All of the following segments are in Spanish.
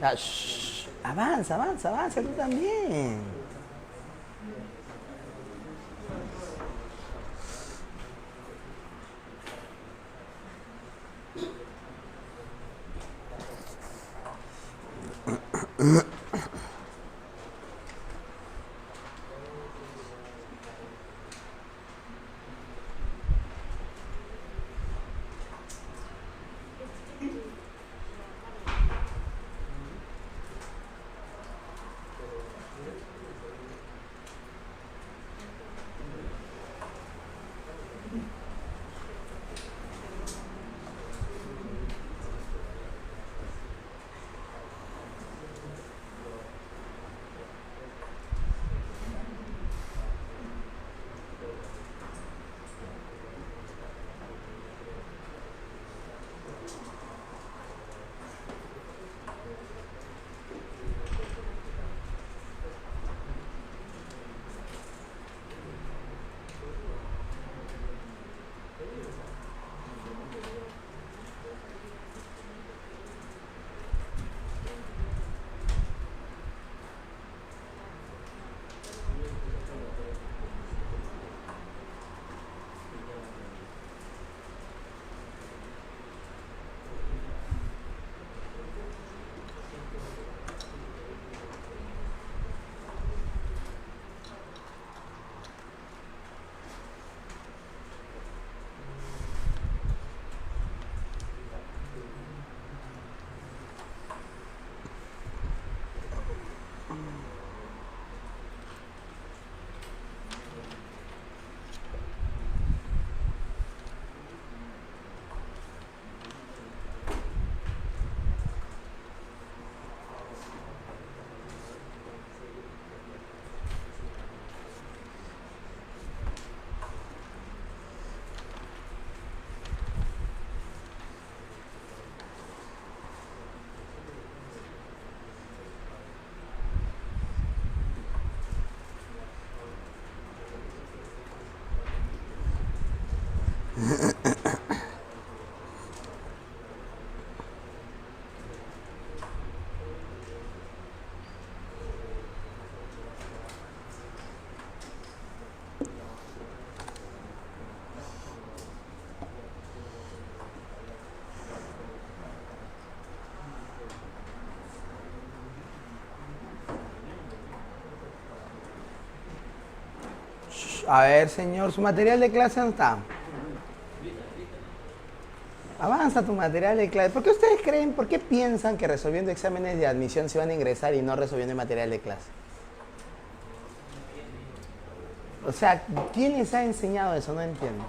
Ah, shh, avanza, avanza, avanza, tú también. Shh, a ver, señor, su material de clase no está. Avanza tu material de clase. ¿Por qué ustedes creen, por qué piensan que resolviendo exámenes de admisión se van a ingresar y no resolviendo el material de clase? O sea, ¿quién les ha enseñado eso? No entiendo.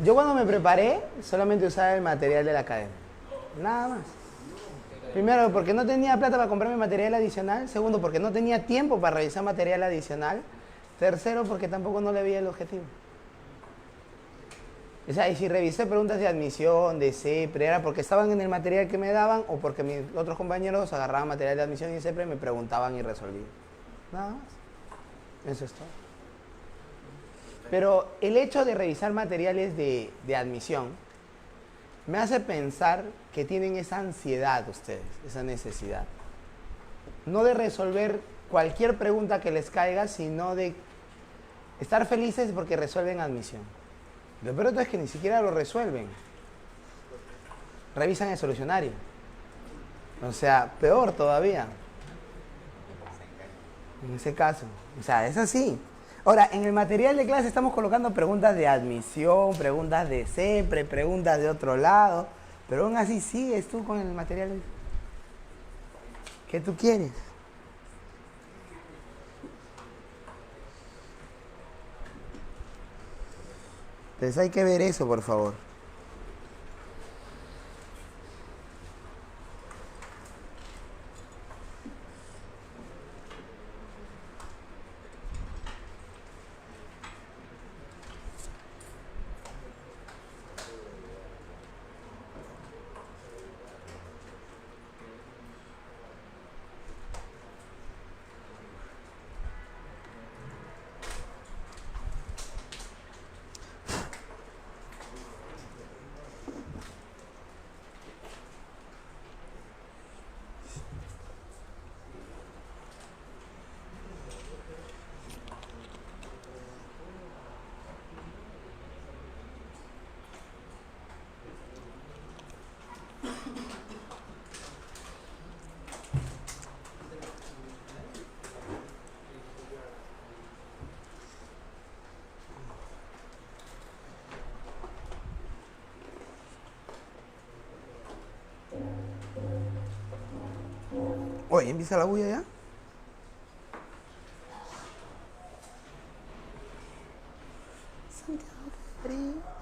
Yo cuando me preparé, solamente usaba el material de la academia. Nada más. Primero, porque no tenía plata para comprarme material adicional. Segundo, porque no tenía tiempo para revisar material adicional. Tercero, porque tampoco no le veía el objetivo. O sea, y si revisé preguntas de admisión, de CEPRE, era porque estaban en el material que me daban o porque mis otros compañeros agarraban material de admisión y CEPRE, me preguntaban y resolvían. Nada más. Eso es todo. Pero el hecho de revisar materiales de admisión me hace pensar que tienen esa ansiedad ustedes, esa necesidad. No de resolver cualquier pregunta que les caiga, sino de estar felices porque resuelven admisión. Lo peor es que ni siquiera lo resuelven. Revisan el solucionario. O sea, peor todavía. En ese caso. O sea, es así. Ahora, en el material de clase estamos colocando preguntas de admisión, preguntas de CEPRE, preguntas de otro lado. Pero aún así sigues tú con el material que tú quieres. Entonces hay que ver eso, por favor. Oye, ¿empieza la bulla ya? Santiago de Río.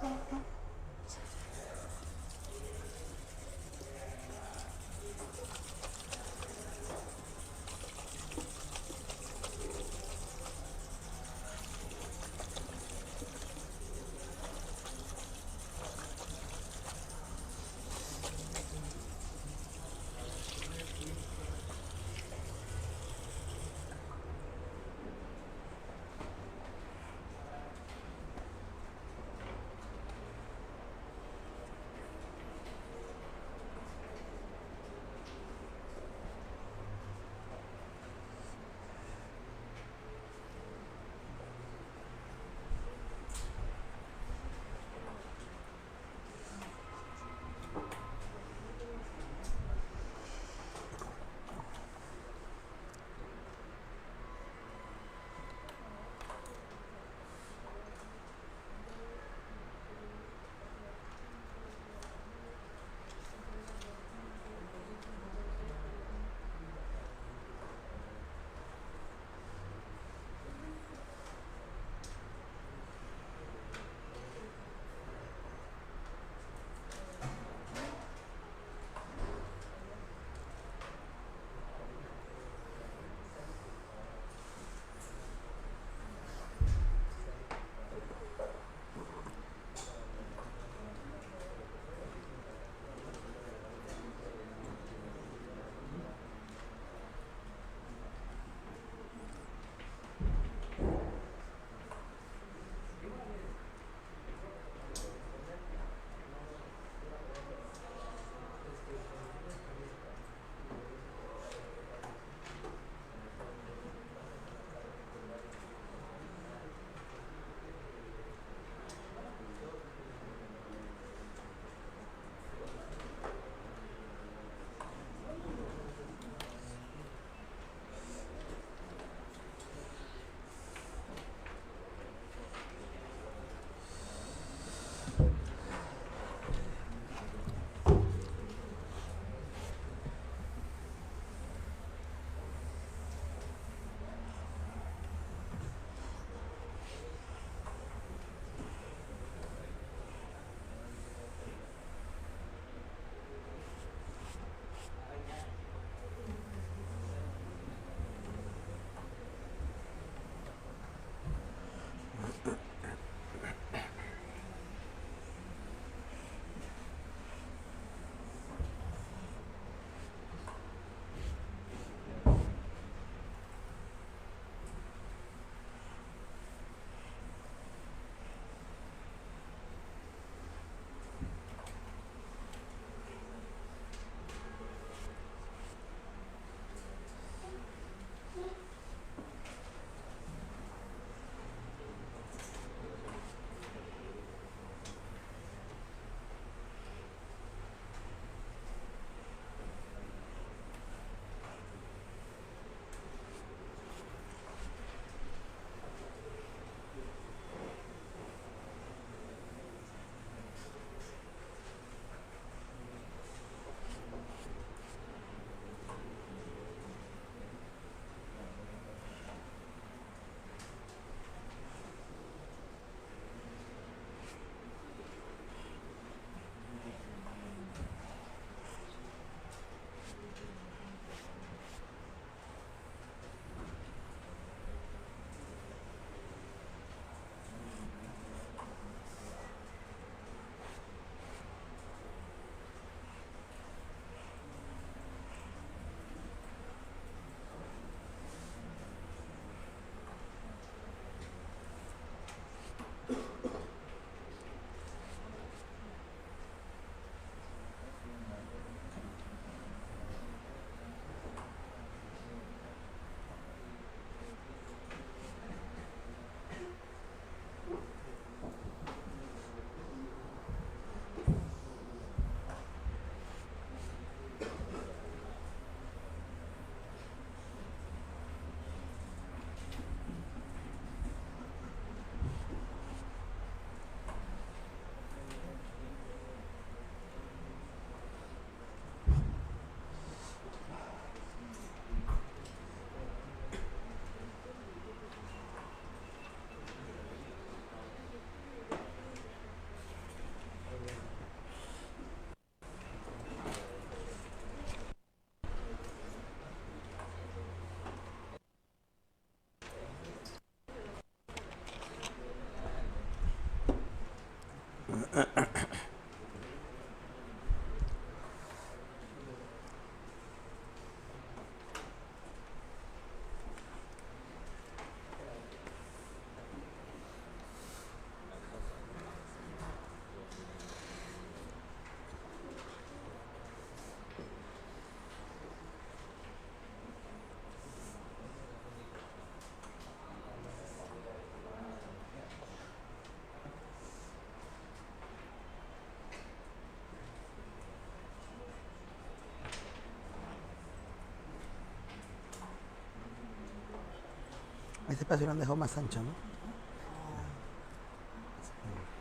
Este espacio lo han dejado más ancho, ¿no?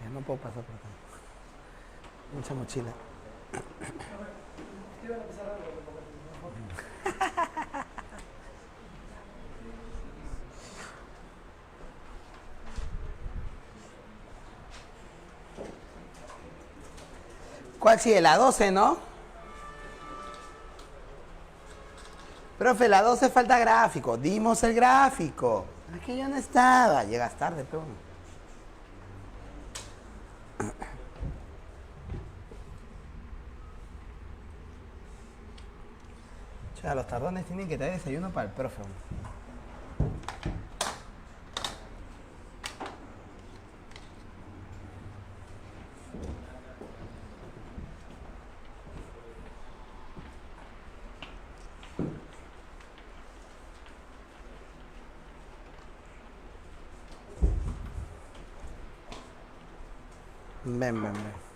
Ya no puedo pasar por acá. Mucha mochila. ¿Cuál sigue? La 12, ¿no? Profe, la 12 falta gráfico. Dimos el gráfico. Aquí yo no estaba. Llegas tarde, pero... Cha, los tardones tienen que traer desayuno para el profe. Ven, ven, ven.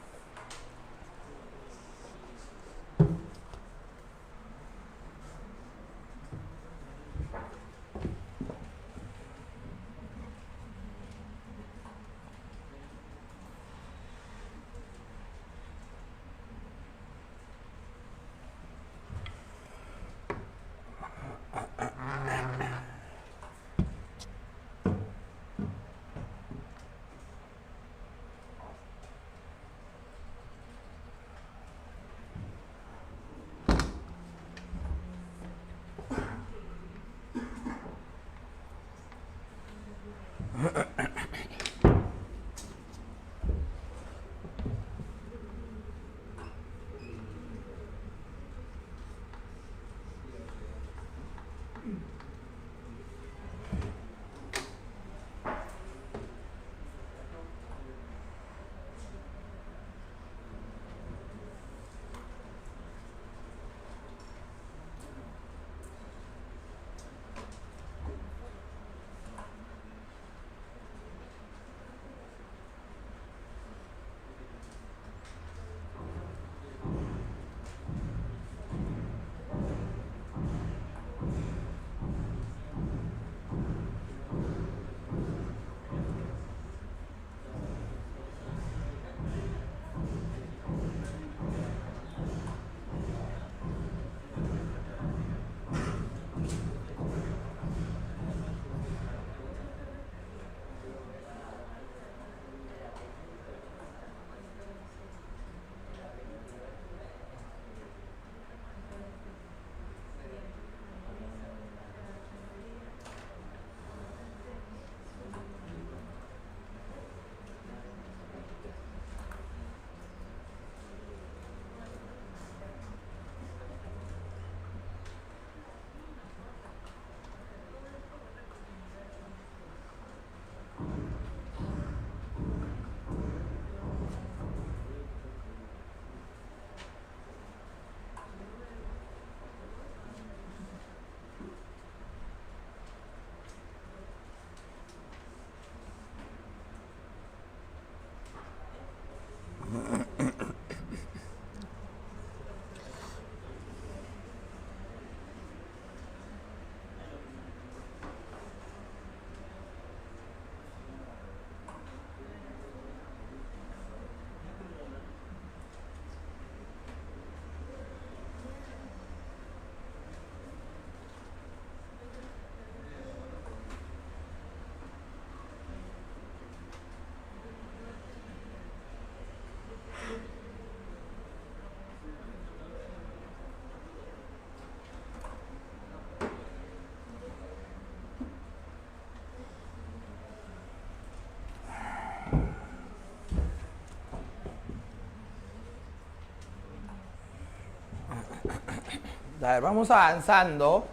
A ver, vamos avanzando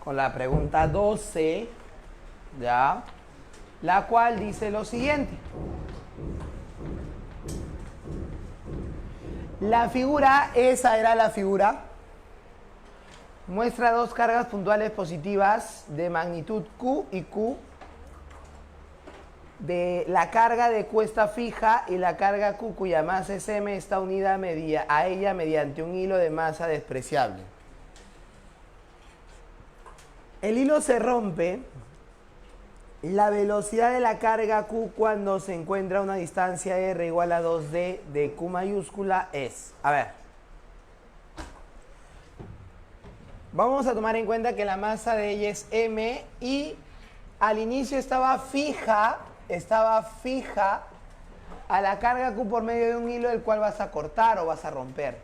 con la pregunta 12, ¿ya? La cual dice lo siguiente. La figura, esa era la figura, muestra dos cargas puntuales positivas de magnitud Q y Q de la carga de cuesta fija y la carga Q cuya masa es M está unida a ella mediante un hilo de masa despreciable. El hilo se rompe La velocidad de la carga Q cuando se encuentra a una distancia R igual a 2D de Q mayúscula es, a ver, vamos a tomar en cuenta que la masa de ella es M y al inicio estaba fija a la carga Q por medio de un hilo el cual vas a cortar o vas a romper.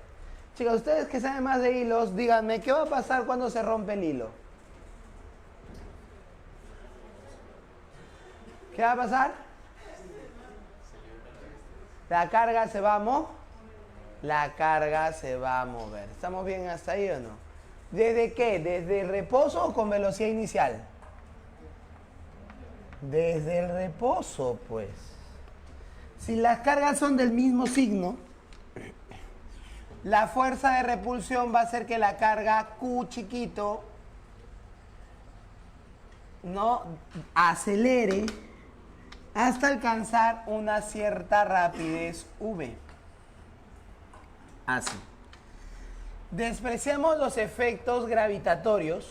Chicos, ustedes que saben más de hilos, díganme, ¿qué va a pasar cuando se rompe el hilo? ¿Qué va a pasar? La carga se va a La carga se va a mover. ¿Estamos bien hasta ahí o no? ¿Desde qué? ¿Desde el reposo o con velocidad inicial? Desde el reposo, pues. Si las cargas son del mismo signo, la fuerza de repulsión va a hacer que la carga Q chiquito no acelere hasta alcanzar una cierta rapidez V. Así. Despreciamos los efectos gravitatorios,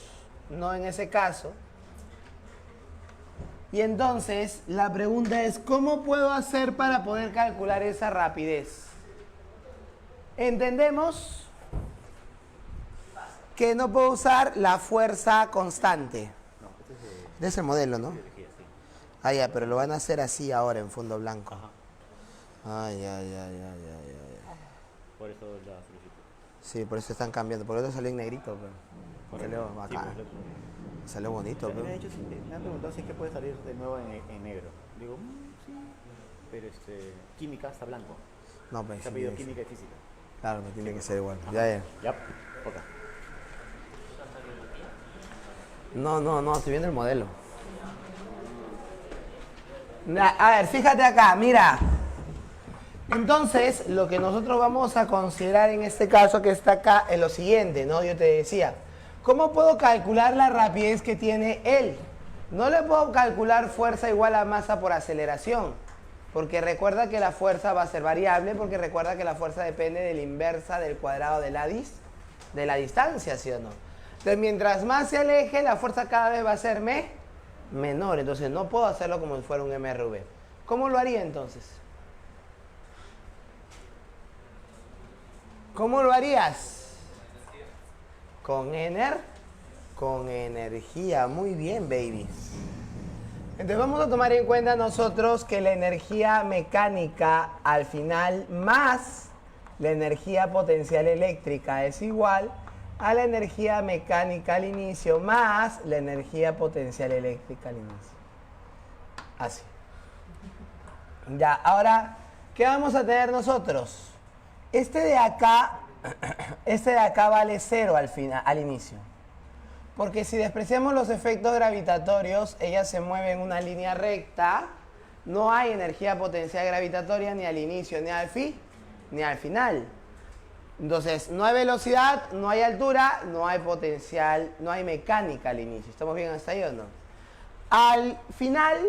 no en ese caso. Y entonces la pregunta es, ¿cómo puedo hacer para poder calcular esa rapidez? Entendemos que no puedo usar la fuerza constante. Este es el modelo, ¿no? Ah, ya, pero lo van a hacer así ahora en fondo blanco. Ajá. Ay, ay, ay, ay, ay, ay. Por eso la solicitud. Sí, por eso están cambiando. Por eso salió en negrito, pero salió acá. Sí, pues, Salió bonito, pero. me han preguntado si es que puede salir de nuevo en negro. Digo, sí. Pero química está blanco. No, pues Se ha sí, pedido sí. química y física. Claro, no tiene que ser igual. Ya, ya. Ya, ok. No, estoy viendo el modelo. A ver, fíjate acá, mira. Entonces, lo que nosotros vamos a considerar en este caso que está acá es lo siguiente, ¿no? Yo te decía, ¿cómo puedo calcular la rapidez que tiene él? No le puedo calcular fuerza igual a masa por aceleración, porque recuerda que la fuerza va a ser variable, porque recuerda que la fuerza depende de la inversa del cuadrado de la distancia, ¿sí o no? Entonces, mientras más se aleje, la fuerza cada vez va a ser menor. Entonces, no puedo hacerlo como si fuera un MRV. ¿Cómo lo haría entonces? ¿Cómo lo harías? Con energía. Muy bien, babies. Entonces vamos a tomar en cuenta nosotros que la energía mecánica al final más la energía potencial eléctrica es igual a la energía mecánica al inicio más la energía potencial eléctrica al inicio. Así. Ya, ahora, ¿qué vamos a tener nosotros? Este de acá vale 0 al inicio. Porque si despreciamos los efectos gravitatorios, ella se mueve en una línea recta. No hay energía potencial gravitatoria ni al inicio, ni al final. Entonces, no hay velocidad, no hay altura, no hay potencial, no hay mecánica al inicio. ¿Estamos bien hasta ahí o no? Al final,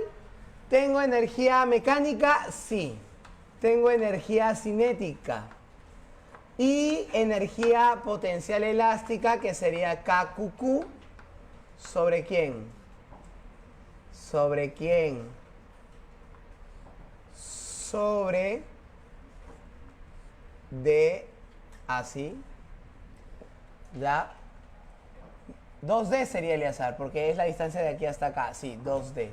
¿tengo energía mecánica? Sí. Tengo energía cinética. Y energía potencial elástica, que sería KQQ, ¿sobre quién? ¿Sobre quién? Sobre D, así, ya. 2D sería Eleazar, porque es la distancia de aquí hasta acá, sí, 2D.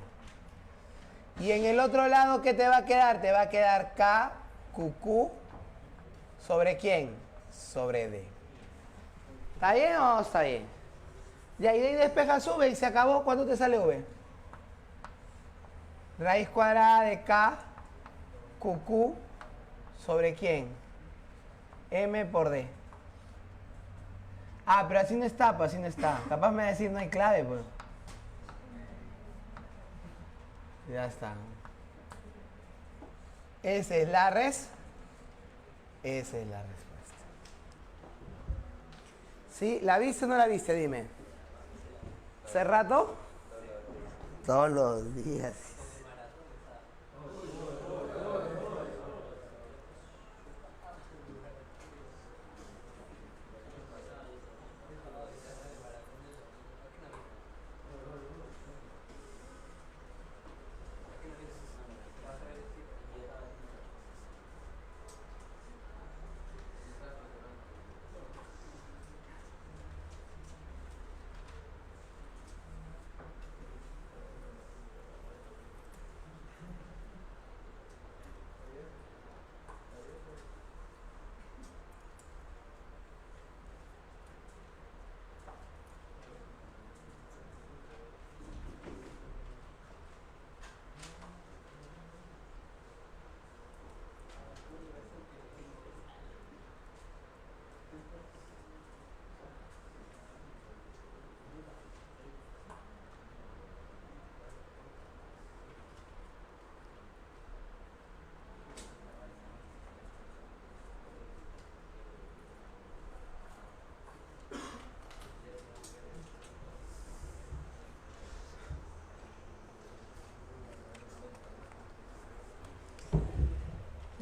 Y en el otro lado, ¿qué te va a quedar? Te va a quedar KQQ. ¿Sobre quién? Sobre D. ¿Está bien o no está bien? Y ahí de ahí despejas V y se acabó. ¿Cuánto te sale V? Raíz cuadrada de K, QQ, ¿sobre quién? M por D. Ah, pero así no está, pues así no está. Capaz me va a decir no hay clave, pues. Ya está. Esa es la Esa es la respuesta. ¿Sí? ¿La viste o no la viste? Dime. ¿Hace rato? Todos los días.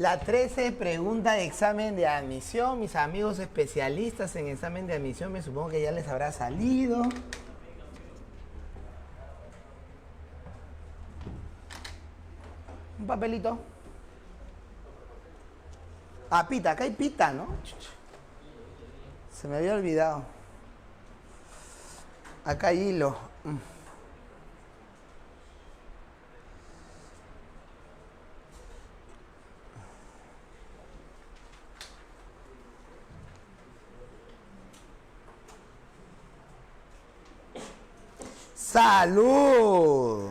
La 13 pregunta de examen de admisión. Mis amigos especialistas en examen de admisión, me supongo que ya les habrá salido. Un papelito. Ah, pita, acá hay pita, ¿no? Se me había olvidado. Acá hay hilo. ¡Salud!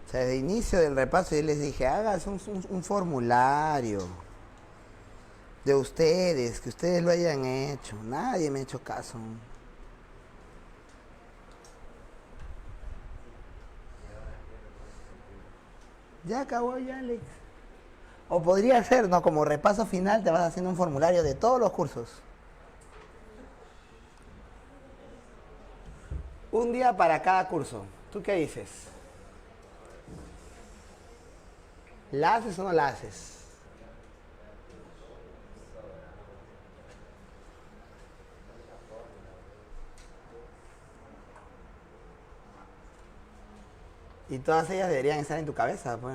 O sea, desde el inicio del repaso yo les dije, hagas un formulario de ustedes, que ustedes lo hayan hecho. Nadie me ha hecho caso. Ya acabó ya, Alex. O podría ser, ¿no? Como repaso final te vas haciendo un formulario de todos los cursos. Un día para cada curso. ¿Tú qué dices? ¿La haces o no la haces? Y todas ellas deberían estar en tu cabeza, pues.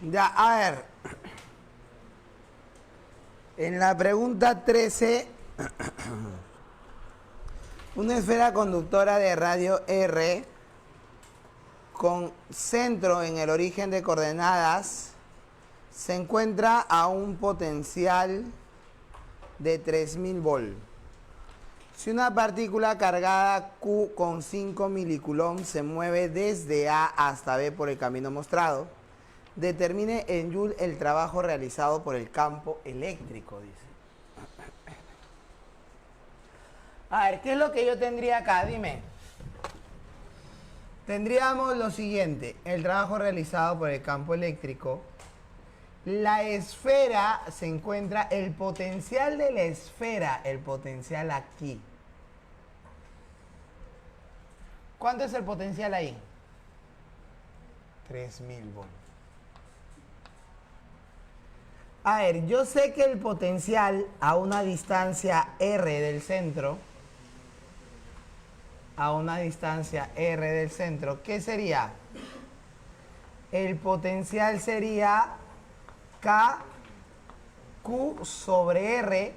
Ya, a ver. En la pregunta 13, una esfera conductora de radio R con centro en el origen de coordenadas se encuentra a un potencial de 3000 volt. Si una partícula cargada Q con 5 milicoulomb se mueve desde A hasta B por el camino mostrado, determine en Joule el trabajo realizado por el campo eléctrico, dice. A ver, ¿qué es lo que yo tendría acá? Dime. Tendríamos lo siguiente, el trabajo realizado por el campo eléctrico. La esfera se encuentra, el potencial de la esfera, el potencial aquí. ¿Cuánto es el potencial ahí? 3000 volts. A ver, yo sé que el potencial a una distancia R del centro, ¿qué sería? El potencial sería KQ sobre R,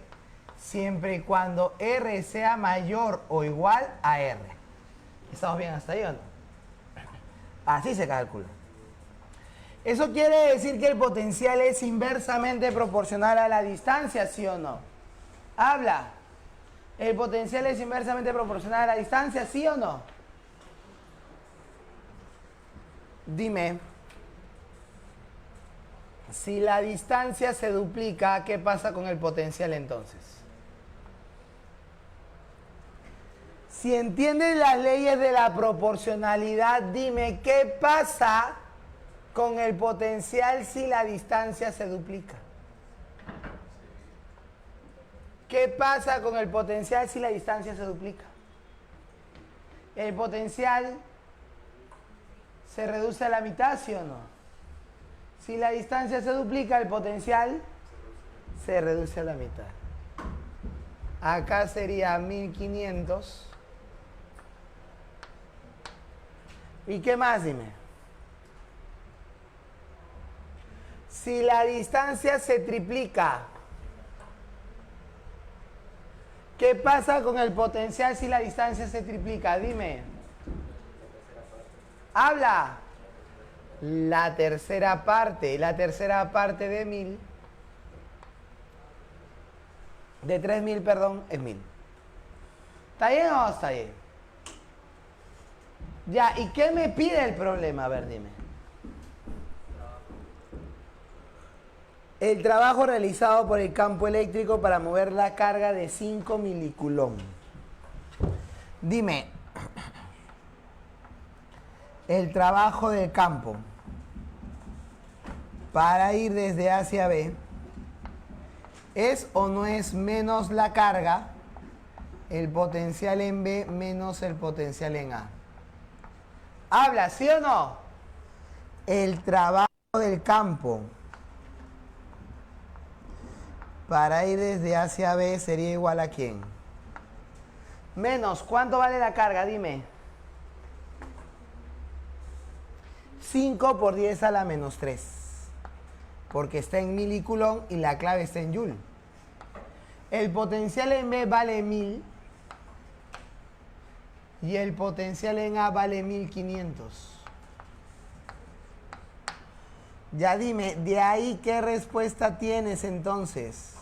siempre y cuando R sea mayor o igual a R. ¿Estamos bien hasta ahí o no? Así se calcula. Eso quiere decir que el potencial es inversamente proporcional a la distancia, ¿sí o no? Habla. ¿El potencial es inversamente proporcional a la distancia, sí o no? Dime. Si la distancia se duplica, ¿qué pasa con el potencial entonces? Si entiendes las leyes de la proporcionalidad, dime, ¿qué pasa con el potencial si la distancia se duplica? ¿Qué pasa con el potencial si la distancia se duplica? El potencial se reduce a la mitad, ¿sí o no? Si la distancia se duplica, el potencial se reduce a la mitad. Acá sería 1500. ¿Y qué más, dime? Si la distancia se triplica, ¿qué pasa con el potencial si la distancia se triplica? Dime. Habla. La tercera parte de 1000, de 3000, perdón, es 1000. ¿Está bien o no está bien? Ya, ¿y qué me pide el problema? A ver, dime. El trabajo realizado por el campo eléctrico para mover la carga de 5 milicoulomb. Dime, el trabajo del campo para ir desde A hacia B, ¿es o no es menos la carga, el potencial en B menos el potencial en A? ¿Habla, sí o no? El trabajo del campo para ir desde A hacia B sería igual a ¿quién? Menos, ¿cuánto vale la carga? Dime. 5 por 10 a la menos 3. Porque está en milicoulomb y la clave está en Joule. El potencial en B vale 1000 y el potencial en A vale 1500. Ya dime, de ahí ¿qué respuesta tienes entonces?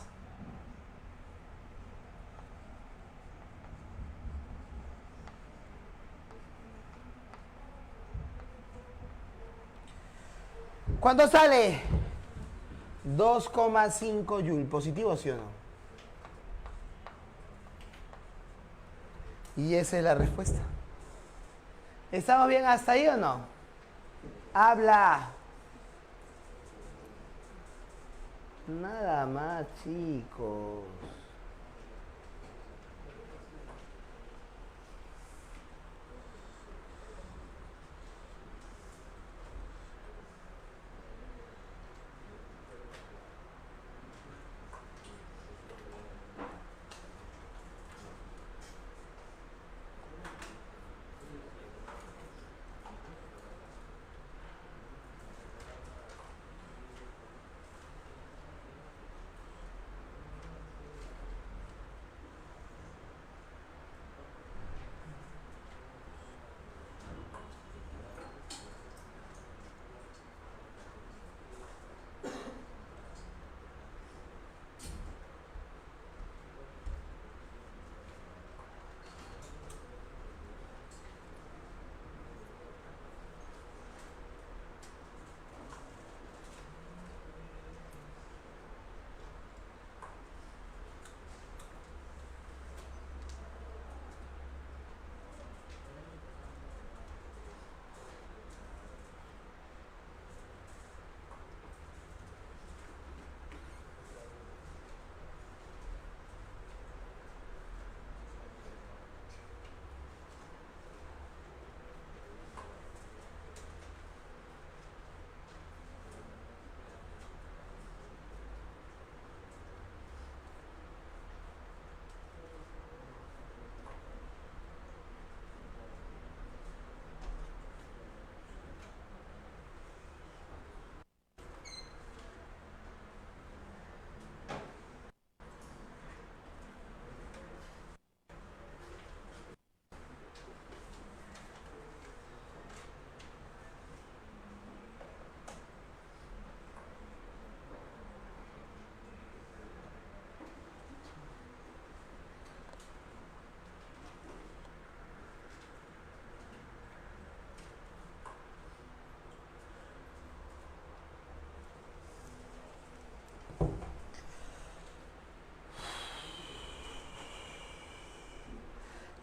¿Cuánto sale? 2,5 Joule. ¿Positivo, sí o no? Y esa es la respuesta. ¿Estamos bien hasta ahí o no? Habla. Nada más, chicos.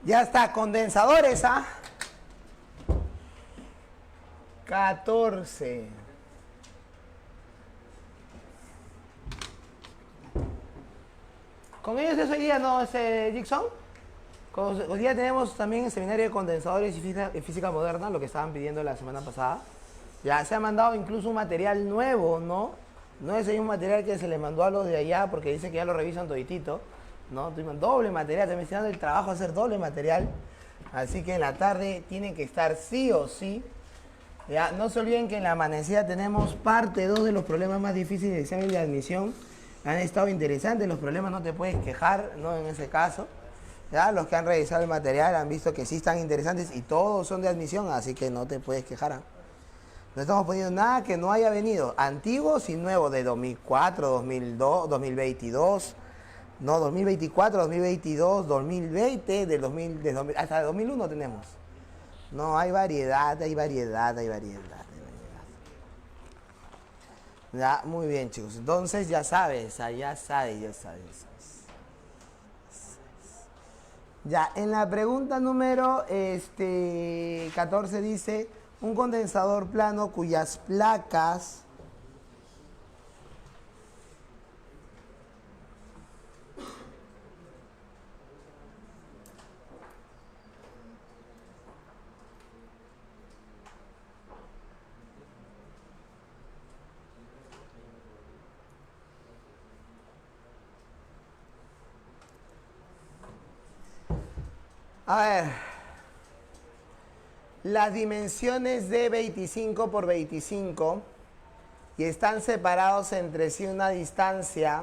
Ya está, condensadores, ¿ah? 14. ¿Con ellos es hoy día, no, Jigson? Hoy día tenemos también el seminario de condensadores y física moderna, lo que estaban pidiendo la semana pasada. Ya se ha mandado incluso un material nuevo, ¿no? No es el mismo material que se les mandó a los de allá porque dicen que ya lo revisan toditito, ¿no? Tuvimos doble material, también están dando el trabajo de hacer doble material. Así que en la tarde tienen que estar sí o sí. Ya, no se olviden que en la amanecida tenemos parte 2 de los problemas más difíciles del examen de admisión. Han estado interesantes, los problemas no te puedes quejar, ¿no? En ese caso. Ya, los que han revisado el material han visto que sí están interesantes y todos son de admisión, así que no te puedes quejar. ¿Ah? No estamos poniendo nada que no haya venido, antiguos y nuevos, de 2004, 2002, 2022, no, 2024, 2022, 2020, hasta 2001 tenemos. No, hay variedad. Ya, muy bien, chicos. Entonces, ya sabes. Ya, en la pregunta número 14 dice, un condensador plano cuyas placas a ver, las dimensiones de 25 por 25 y están separados entre sí una distancia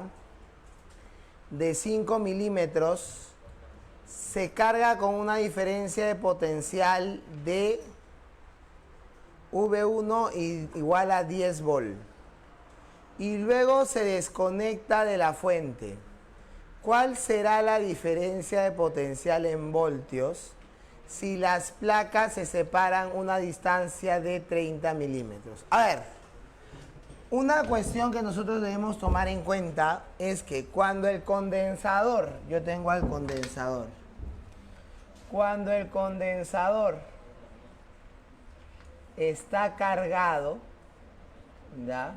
de 5 milímetros, se carga con una diferencia de potencial de V1 igual a 10 volt y luego se desconecta de la fuente. ¿Cuál será la diferencia de potencial en voltios si las placas se separan una distancia de 30 milímetros? A ver, una cuestión que nosotros debemos tomar en cuenta es que cuando el condensador, yo tengo al condensador, cuando el condensador está cargado, ¿ya?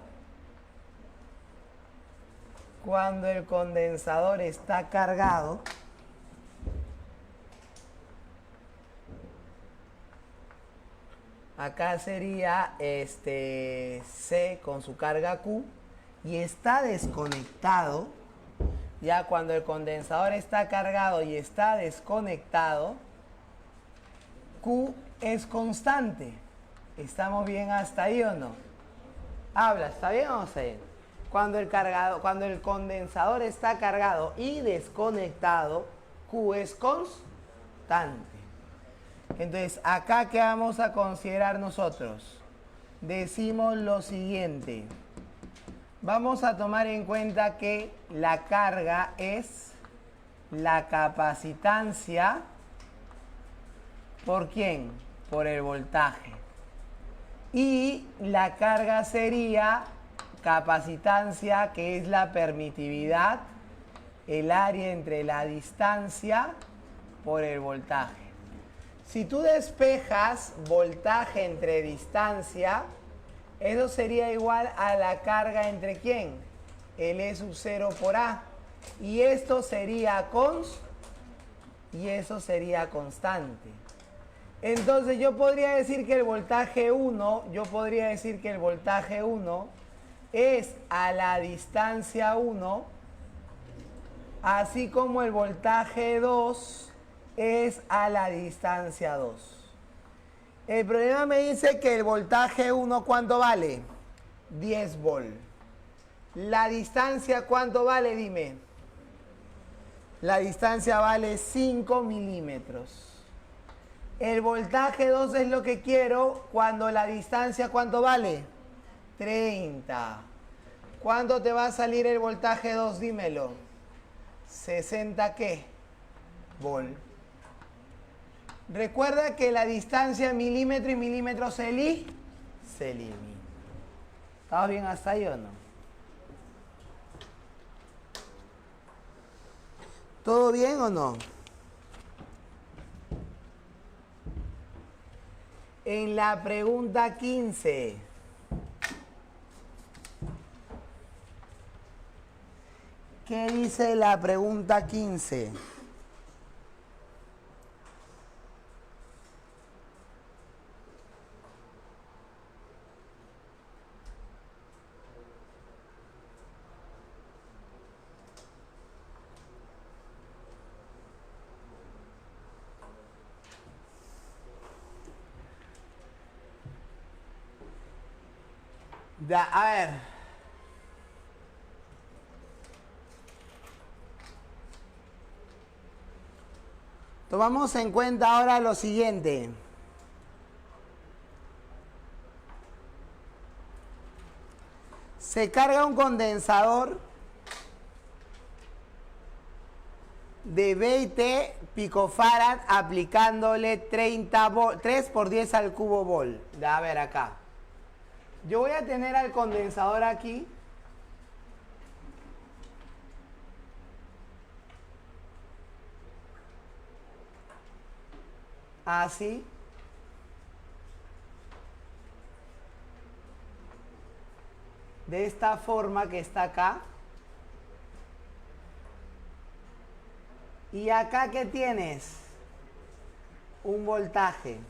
Cuando el condensador está cargado, acá sería C con su carga Q y está desconectado. Ya cuando el condensador está cargado y está desconectado, Q es constante. ¿Estamos bien hasta ahí o no? Habla, ¿está bien o no está bien? Cuando el condensador está cargado y desconectado, Q es constante. Entonces, acá, ¿qué vamos a considerar nosotros? Decimos lo siguiente. Vamos a tomar en cuenta que la carga es la capacitancia. ¿Por quién? Por el voltaje. Y la carga sería capacitancia, que es la permitividad, el área entre la distancia por el voltaje. Si tú despejas voltaje entre distancia, eso sería igual a la carga entre ¿quién? El E sub 0 por A. Y esto sería constante. Entonces yo podría decir que el voltaje 1, es a la distancia 1, así como el voltaje 2 es a la distancia 2. El problema me dice que el voltaje 1, ¿cuánto vale? 10 volt. La distancia, ¿cuánto vale? Dime. La distancia vale 5 milímetros. El voltaje 2 es lo que quiero cuando la distancia, ¿cuánto vale? 30. ¿Cuánto te va a salir el voltaje 2? Dímelo. 60 ¿qué? Volt. Recuerda que la distancia milímetro y milímetro se elimina. ¿Estamos bien hasta ahí o no? ¿Todo bien o no? En la pregunta 15. ¿Qué dice la pregunta 15? A ver. Tomamos en cuenta ahora lo siguiente. Se carga un condensador de 20 picofarad aplicándole 3 por 10 al cubo volt. A ver acá. Yo voy a tener al condensador aquí. Así. De esta forma que está acá. Y acá, ¿qué tienes? Un voltaje.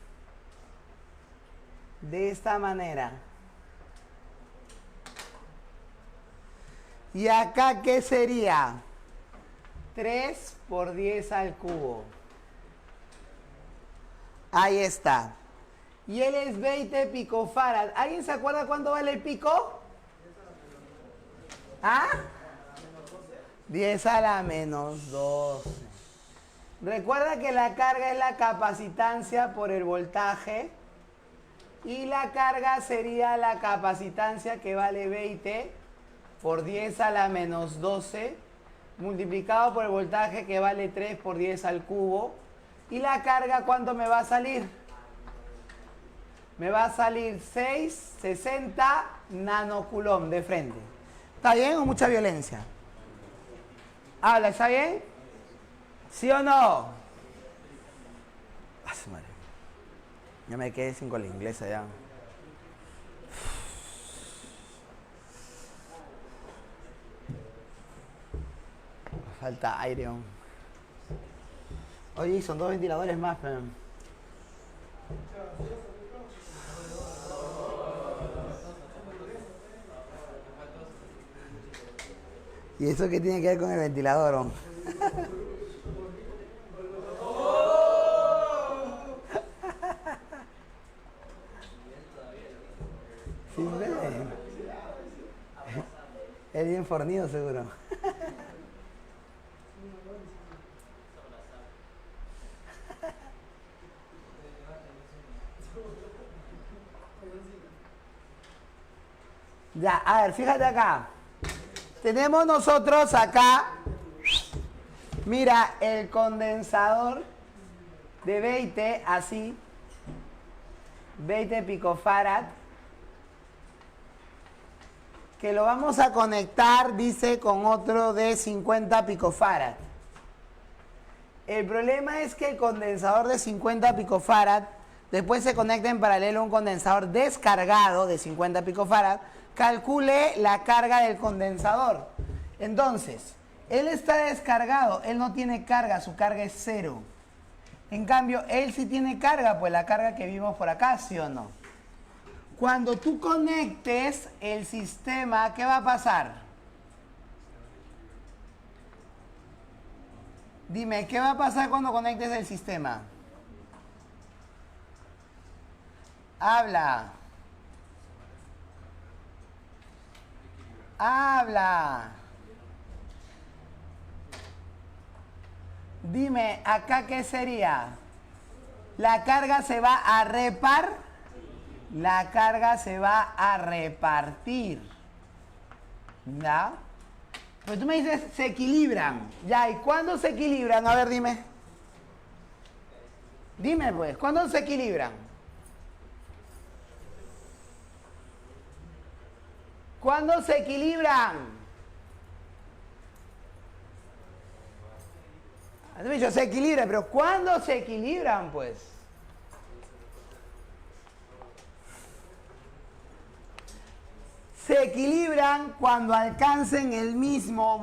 De esta manera. Y acá, ¿qué sería? 3 por 10 al cubo. Ahí está. Y él es 20 picofarad. ¿Alguien se acuerda cuánto vale el pico? ¿Ah? 10 a la menos 12. Recuerda que la carga es la capacitancia por el voltaje. Y la carga sería la capacitancia que vale 20 por 10 a la menos 12 multiplicado por el voltaje que vale 3 por 10 al cubo. ¿Y la carga cuánto me va a salir? Me va a salir 660 nanocoulomb de frente. ¿Está bien o mucha violencia? Habla, ¿está bien? ¿Sí o no? Madre. Ya me quedé sin con la inglesa ya. Falta aire. Oye, son 2 ventiladores más, pero... ¿Y eso qué tiene que ver con el ventilador? Sí, es bien fornido seguro. Ya, a ver, fíjate acá. Tenemos nosotros acá, mira, el condensador de 20, así, 20 picofarad, que lo vamos a conectar, dice, con otro de 50 picofarad. El problema es que el condensador de 50 picofarad, después se conecta en paralelo a un condensador descargado de 50 picofarad, calcule la carga del condensador. Entonces, él está descargado, él no tiene carga, su carga es 0. En cambio, él sí tiene carga, pues la carga que vimos por acá, ¿sí o no? Cuando tú conectes el sistema, ¿qué va a pasar? Dime, ¿qué va a pasar cuando conectes el sistema? Habla. Habla. Dime, ¿acá qué sería? La carga se va a La carga se va a repartir. ¿Ya? Pues tú me dices, se equilibran. Ya, ¿y cuándo se equilibran? A ver, dime. Dime, pues, ¿cuándo se equilibran? ¿Cuándo se equilibran? Has dicho, se equilibran, pero ¿cuándo se equilibran, pues? se equilibran cuando alcancen el mismo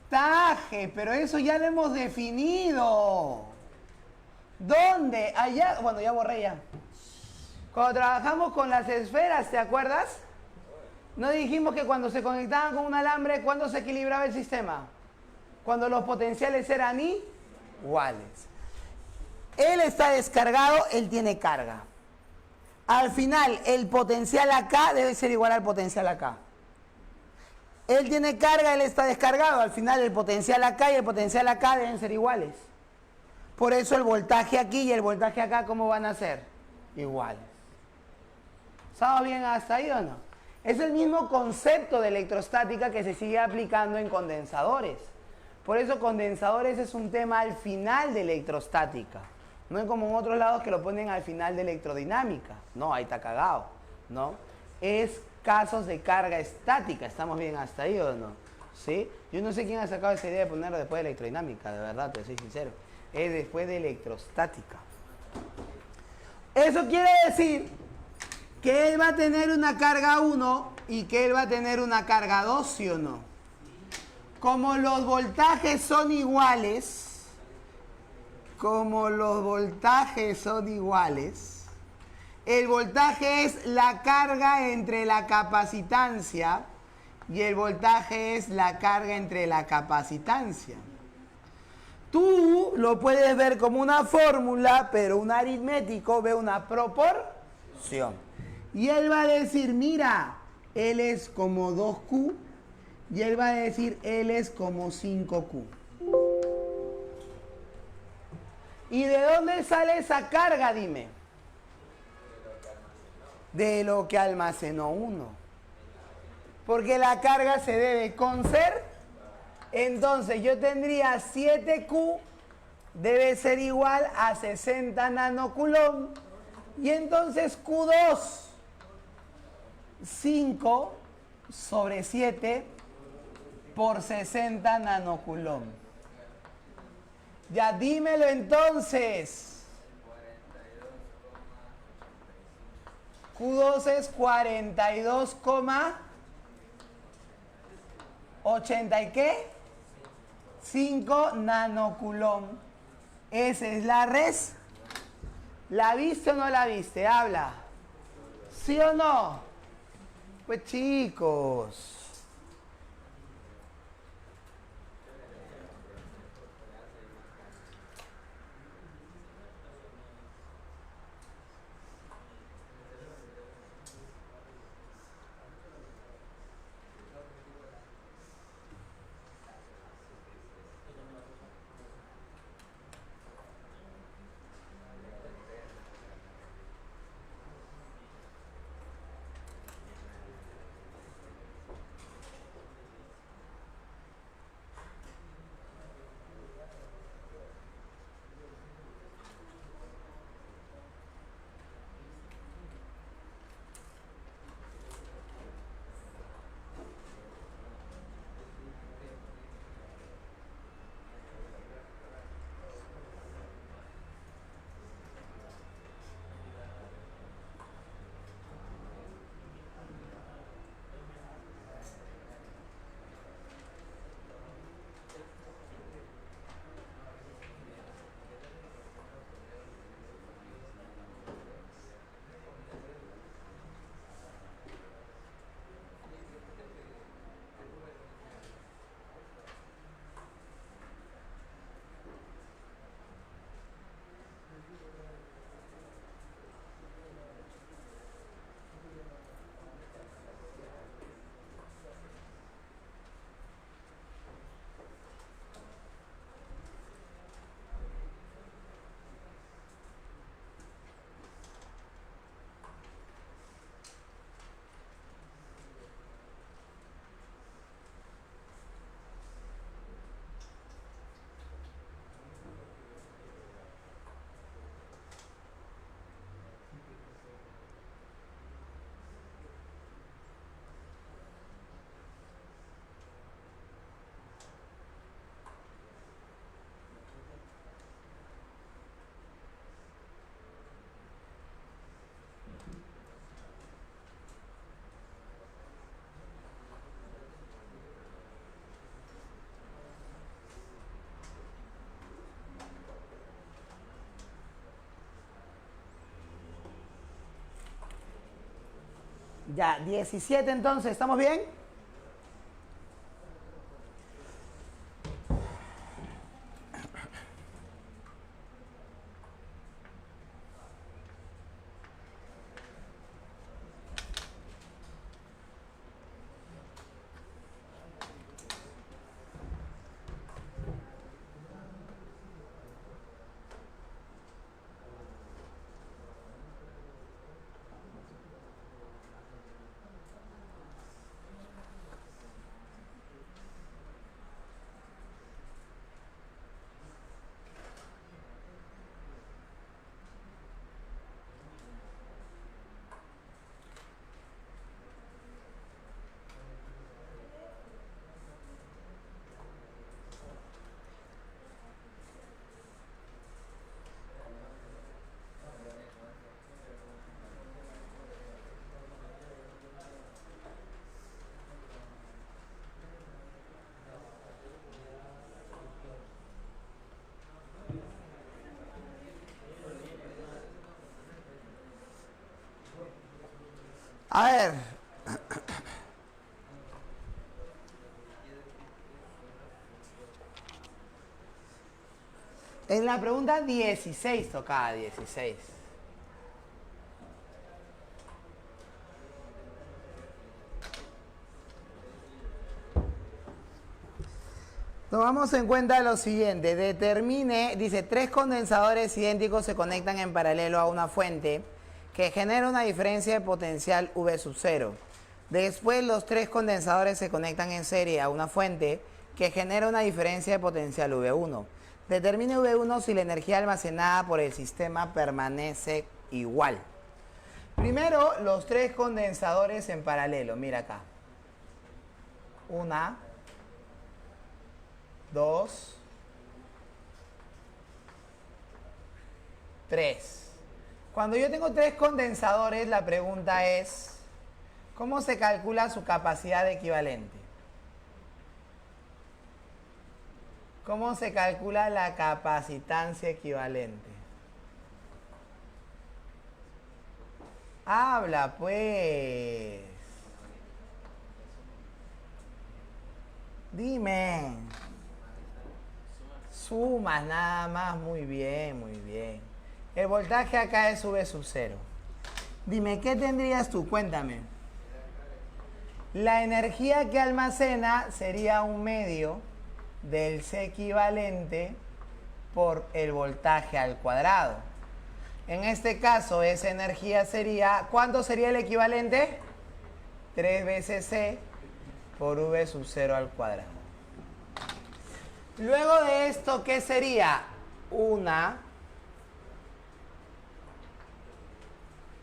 voltaje, pero eso ya lo hemos definido. ¿Dónde? Allá, bueno, ya borré ya. Cuando trabajamos con las esferas, ¿te acuerdas? ¿No dijimos que cuando se conectaban con un alambre, cuándo se equilibraba el sistema? Cuando los potenciales eran iguales. Él está descargado, él tiene carga. Al final, el potencial acá debe ser igual al potencial acá. Él tiene carga, él está descargado. Al final, el potencial acá y el potencial acá deben ser iguales. Por eso el voltaje aquí y el voltaje acá, ¿cómo van a ser? Iguales. ¿Estamos bien hasta ahí o no? Es el mismo concepto de electrostática que se sigue aplicando en condensadores. Por eso condensadores es un tema al final de electrostática. No es como en otros lados que lo ponen al final de electrodinámica. No, ahí está cagado, ¿no? Es casos de carga estática. ¿Estamos bien hasta ahí o no? ¿Sí? Yo no sé quién ha sacado esa idea de ponerlo después de electrodinámica, de verdad, te soy sincero. Es después de electrostática. Eso quiere decir que él va a tener una carga 1 y que él va a tener una carga 2, ¿sí o no? Como los voltajes son iguales, el voltaje es la carga entre la capacitancia y el voltaje es la carga entre la capacitancia. Tú lo puedes ver como una fórmula, pero un aritmético ve una proporción. Y él va a decir, mira, L es como 2Q, y él va a decir, L es como 5Q. ¿Y de dónde sale esa carga, dime? De lo que almacenó uno. Porque la carga se debe conservar. Entonces yo tendría 7Q, debe ser igual a 60 nanocoulomb. Y entonces Q2, 5 sobre 7 por 60 nanocoulomb. Ya dímelo entonces. Q2 es 42,80 y qué? 5 nanocoulomb. Esa es la res. ¿La viste o no la viste? Habla. ¿Sí o no? Pues chicos. Ya, 17 entonces, ¿estamos bien? A ver. En la pregunta 16 tocaba 16. Tomamos en cuenta lo siguiente. Determine, dice, 3 condensadores idénticos se conectan en paralelo a una fuente que genera una diferencia de potencial V sub 0. Después los 3 condensadores se conectan en serie a una fuente que genera una diferencia de potencial V1. Determine V1 si la energía almacenada por el sistema permanece igual. Primero, los 3 condensadores en paralelo. Mira acá. 1, 2, 3. Cuando yo tengo 3 condensadores, la pregunta es, ¿cómo se calcula su capacidad equivalente? ¿Cómo se calcula la capacitancia equivalente? Habla, pues. Dime. Sumas nada más. Muy bien, muy bien. El voltaje acá es V sub 0. Dime, ¿qué tendrías tú? Cuéntame. La energía que almacena sería un medio del C equivalente por el voltaje al cuadrado. En este caso, esa energía sería, ¿cuánto sería el equivalente? 3 veces C por V sub 0 al cuadrado. Luego de esto, ¿qué sería? 1,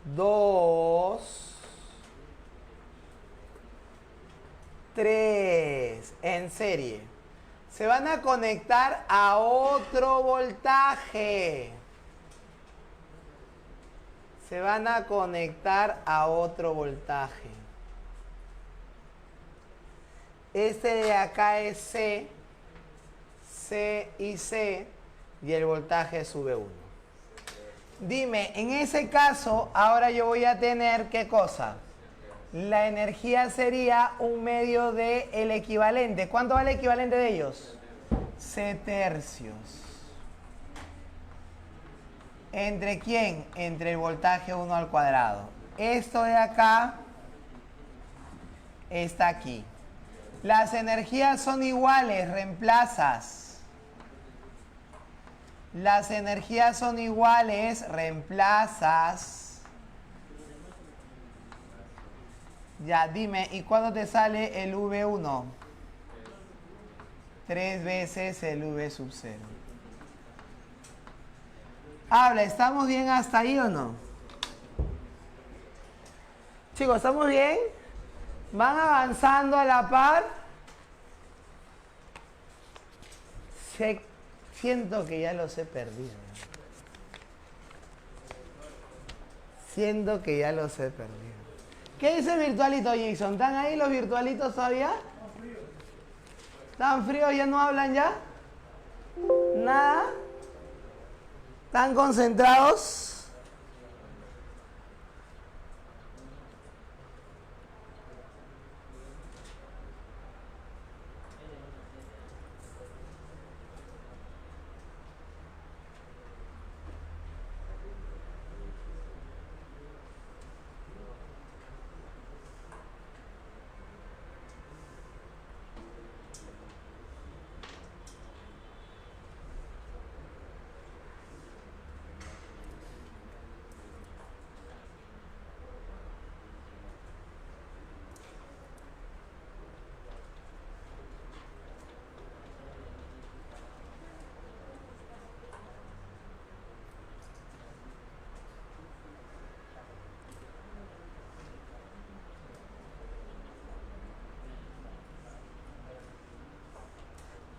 2, 3 en serie. Se van a conectar a otro voltaje. Se van a conectar a otro voltaje. Este de acá es C, C y C, y el voltaje es V1. Dime, en ese caso, ahora yo voy a tener, ¿qué cosa? La energía sería un medio del equivalente. ¿Cuánto vale el equivalente de ellos? C tercios. ¿Entre quién? Entre el voltaje 1 al cuadrado. Esto de acá está aquí. Las energías son iguales, reemplazas. Las energías son iguales, reemplazas. Ya, dime, ¿y cuándo te sale el V1? 3 veces el V sub 0. Habla, ¿estamos bien hasta ahí o no? Chicos, ¿estamos bien? ¿Van avanzando a la par? Siento que ya los he perdido. Siento que ya los he perdido. ¿Qué dice el virtualito, Jason? ¿Están ahí los virtualitos todavía? ¿Están fríos? ¿Ya no hablan ya? ¿Nada? ¿Están concentrados?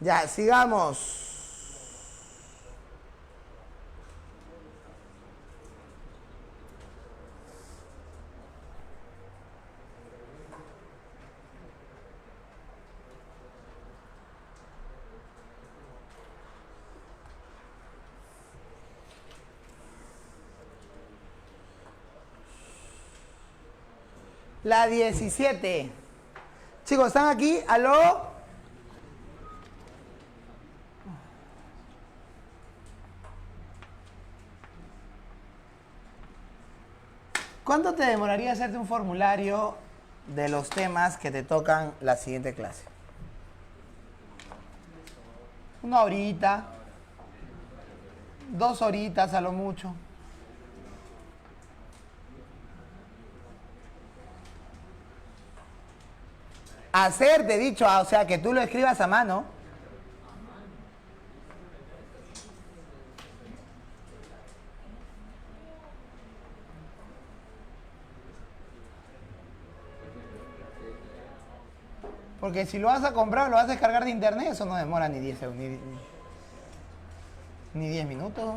Ya, sigamos. La 17. Chicos, ¿están aquí? ¿Aló? ¿Cuánto te demoraría hacerte un formulario de los temas que te tocan la siguiente clase? Una horita, 2 horitas a lo mucho. Hacerte, dicho, o sea, que tú lo escribas a mano. Porque si lo vas a comprar o lo vas a descargar de internet, eso no demora ni 10 segundos, ni 10 minutos.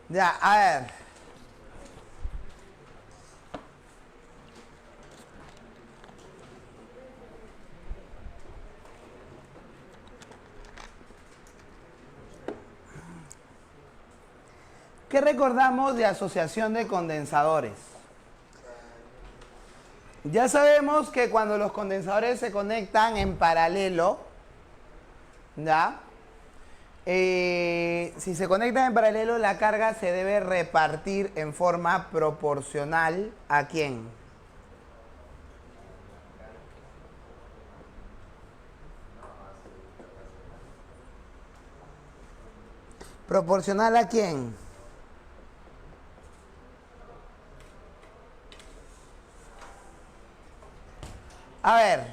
Ya, a ver. ¿Qué recordamos de asociación de condensadores? Ya sabemos que cuando los condensadores se conectan en paralelo, ¿ya? Si se conectan en paralelo, la carga se debe repartir en forma proporcional ¿a quién? ¿Proporcional a quién? A ver,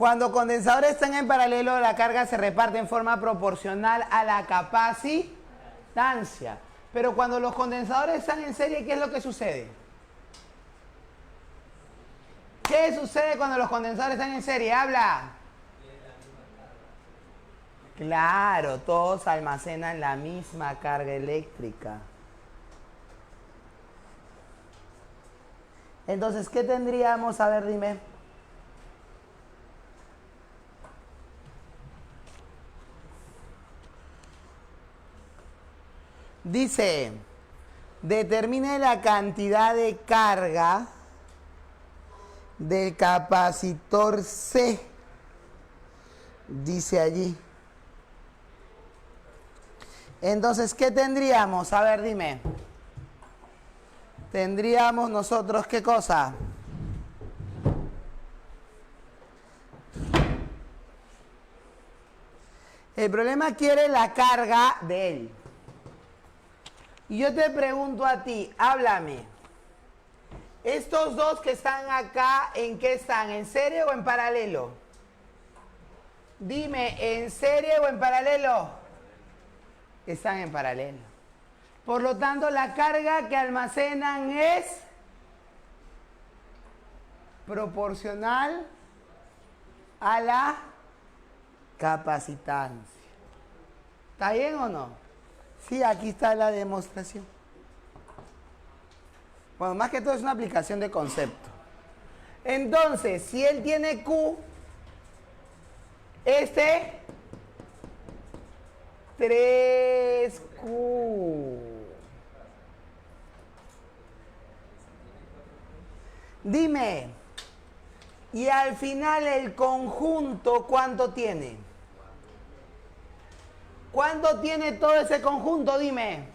Cuando condensadores están en paralelo, la carga se reparte en forma proporcional a la capacitancia. Pero cuando los condensadores están en serie, ¿qué es lo que sucede? ¿Qué sucede cuando los condensadores están en serie? ¡Habla! Claro, todos almacenan la misma carga eléctrica. Entonces, ¿qué tendríamos? A ver, dime. Dice, determine la cantidad de carga del capacitor C. Dice allí. Entonces, ¿qué tendríamos? A ver, dime. Tendríamos nosotros, ¿qué cosa? El problema quiere la carga de él. Y yo te pregunto a ti, háblame. Estos dos que están acá, ¿en qué están? ¿En serie o en paralelo? Dime, ¿en serie o en paralelo? Están en paralelo. Por lo tanto, la carga que almacenan es proporcional a la capacitancia. ¿Está bien o no? Sí, aquí está la demostración. Bueno, más que todo es una aplicación de concepto. Entonces, si él tiene Q, este 3Q. Dime, y al final el conjunto, ¿cuánto tiene? ¿Cuánto tiene todo ese conjunto? Dime.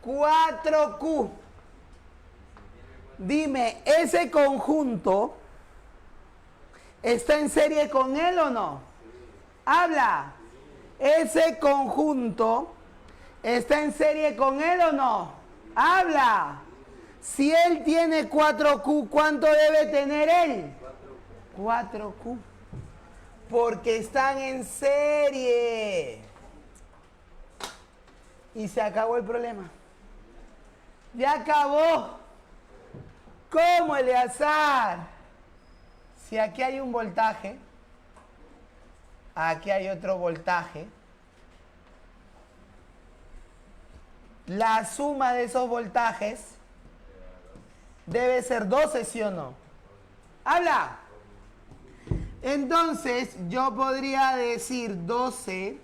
4Q. Dime, ¿ese conjunto está en serie con él o no? Habla. ¿Ese conjunto está en serie con él o no? Habla. Si él tiene 4Q, ¿cuánto debe tener él? 4Q. Porque están en serie. Y se acabó el problema. Ya acabó. ¿Cómo, Eleazar? Si aquí hay un voltaje, aquí hay otro voltaje, la suma de esos voltajes debe ser 12, ¿sí o no? ¡Habla! Entonces, yo podría decir 12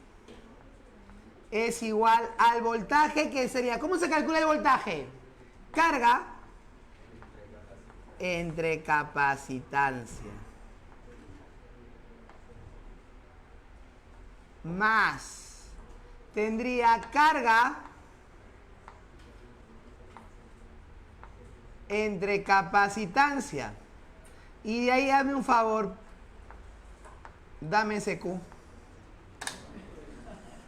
es igual al voltaje, que sería, ¿cómo se calcula el voltaje? Carga entre capacitancia más, tendría carga entre capacitancia. Y de ahí dame un favor, dame ese Q.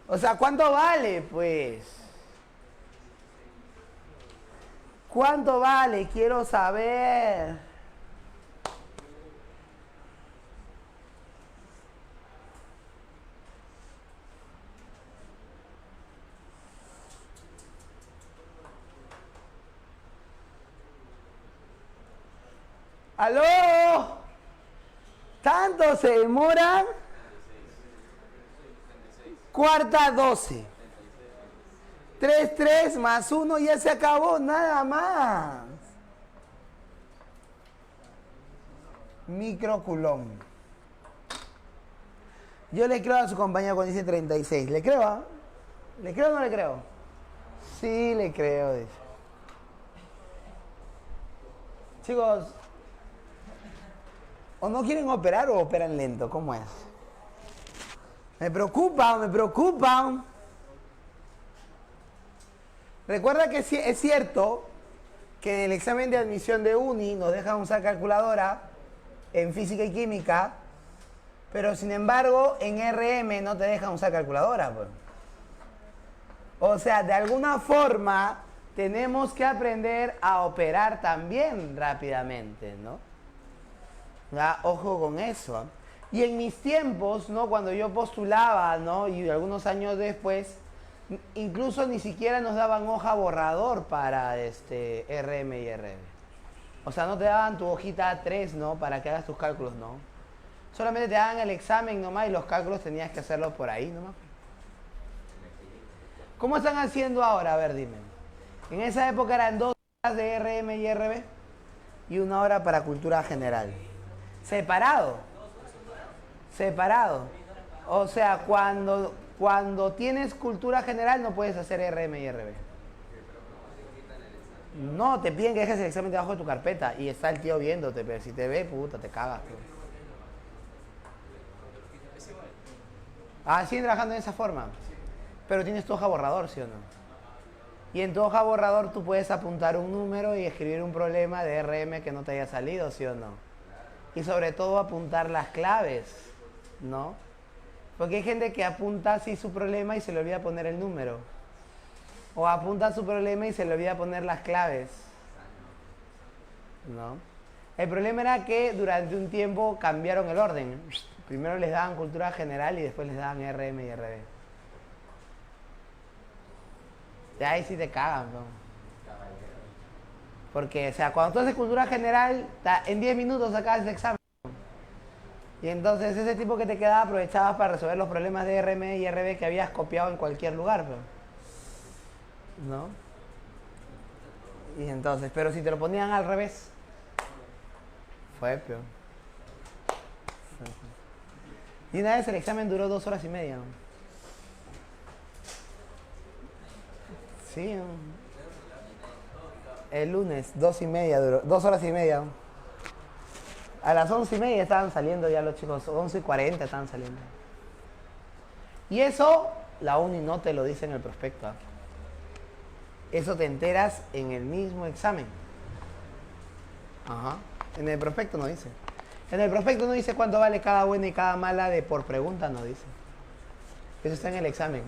O sea, ¿cuánto vale, pues? ¿Cuánto vale? Quiero saber. ¡Aló! ¿Tanto se demoran? Cuarta 12. 3 más 1, ya se acabó, nada más. Microcoulomb. Yo le creo a su compañero cuando dice 36. ¿Le creo? ¿Ah? ¿Le creo o no le creo? Sí, le creo, dice. Chicos, ¿o no quieren operar o operan lento? ¿Cómo es? Me preocupa, me preocupa. Recuerda que es cierto que en el examen de admisión de uni nos dejan usar calculadora en física y química, pero sin embargo en RM no te dejan usar calculadora, pues. O sea, de alguna forma tenemos que aprender a operar también rápidamente, ¿no? Ya, ojo con eso. Y en mis tiempos, ¿no? Cuando yo postulaba, ¿no? Y algunos años después, incluso ni siquiera nos daban hoja borrador para RM y RB. O sea, no te daban tu hojita A3, ¿no? Para que hagas tus cálculos, ¿no? Solamente te daban el examen nomás y los cálculos tenías que hacerlos por ahí nomás. ¿Cómo están haciendo ahora? A ver, dime. En esa época eran 2 horas de RM y RB y 1 hora para cultura general. Separado. Separado. O sea, cuando tienes cultura general no puedes hacer RM y RB. No, te piden que dejes el examen debajo de tu carpeta y está el tío viéndote, pero si te ve, puta, te cagas. Pues. Ah, siguen trabajando de esa forma. Pero tienes tu hoja borrador, ¿sí o no? Y en tu hoja borrador tú puedes apuntar un número y escribir un problema de RM que no te haya salido, ¿sí o no? Y sobre todo apuntar las claves, ¿no? Porque hay gente que apunta así su problema y se le olvida poner el número. O apunta su problema y se le olvida poner las claves, ¿no? El problema era que durante un tiempo cambiaron el orden. Primero les daban cultura general y después les daban RM y RB. Y ahí sí te cagan, ¿no? Porque, o sea, cuando tú haces cultura general, en 10 minutos sacabas el examen. Y entonces ese tipo que te quedaba aprovechabas para resolver los problemas de RM y RB que habías copiado en cualquier lugar, ¿no? Y entonces, pero si te lo ponían al revés, fue peor. Y una vez el examen duró 2 horas y media, ¿no? Sí, ¿no? El lunes, 2 y media duró, 2 horas y media, ¿no? A las 11:30 estaban saliendo ya los chicos, 11:40 estaban saliendo. Y eso, la uni no te lo dice en el prospecto, ¿eh? Eso te enteras en el mismo examen. Ajá. En el prospecto no dice. En el prospecto no dice cuánto vale cada buena y cada mala de por pregunta, no dice. Eso está en el examen.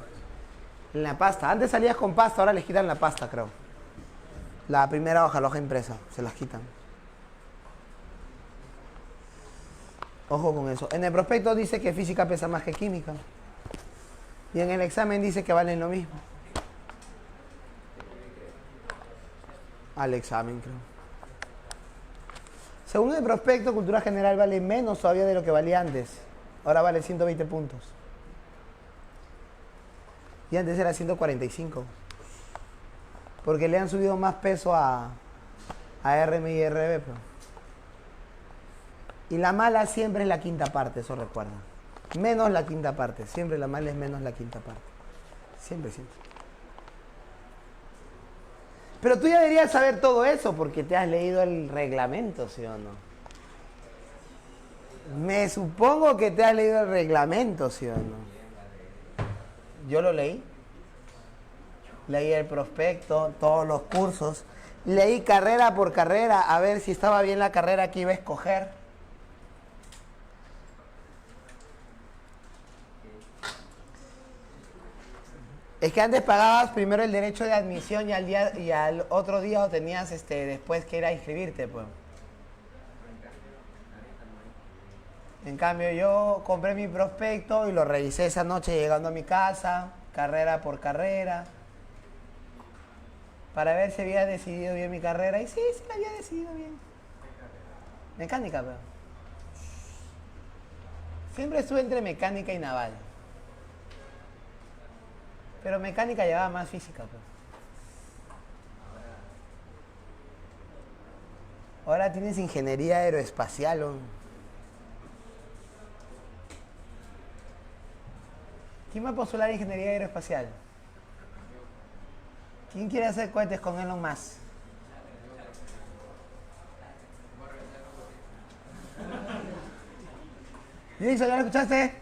En la pasta. Antes salías con pasta, ahora les quitan la pasta, creo. La primera hoja, la hoja impresa, se las quitan. Ojo con eso. En el prospecto dice que física pesa más que química. Y en el examen dice que valen lo mismo. Al examen, creo. Según el prospecto, cultura general vale menos todavía de lo que valía antes. Ahora vale 120 puntos. Y antes era 145. Porque le han subido más peso a RM y RB. Pues. Y la mala siempre es la quinta parte, eso recuerda. Menos la quinta parte. Siempre la mala es menos la quinta parte. Siempre, siempre. Pero tú ya deberías saber todo eso porque te has leído el reglamento, ¿sí o no? Me supongo que te has leído el reglamento, ¿sí o no? Yo lo leí. Leí el prospecto, todos los cursos. Leí carrera por carrera a ver si estaba bien la carrera que iba a escoger. Es que antes pagabas primero el derecho de admisión y al otro día o tenías después que ir a inscribirte, pues. En cambio yo compré mi prospecto y lo revisé esa noche llegando a mi casa, carrera por carrera, para ver si había decidido bien mi carrera. Y sí, sí la había decidido bien. Mecánica, pero. Siempre estuve entre mecánica y naval. Pero mecánica llevaba más física, pues. Ahora tienes ingeniería aeroespacial, ¿o? ¿Quién va a postular ingeniería aeroespacial? ¿Quién quiere hacer cohetes con Elon Musk? Jason, ¿ya lo escuchaste?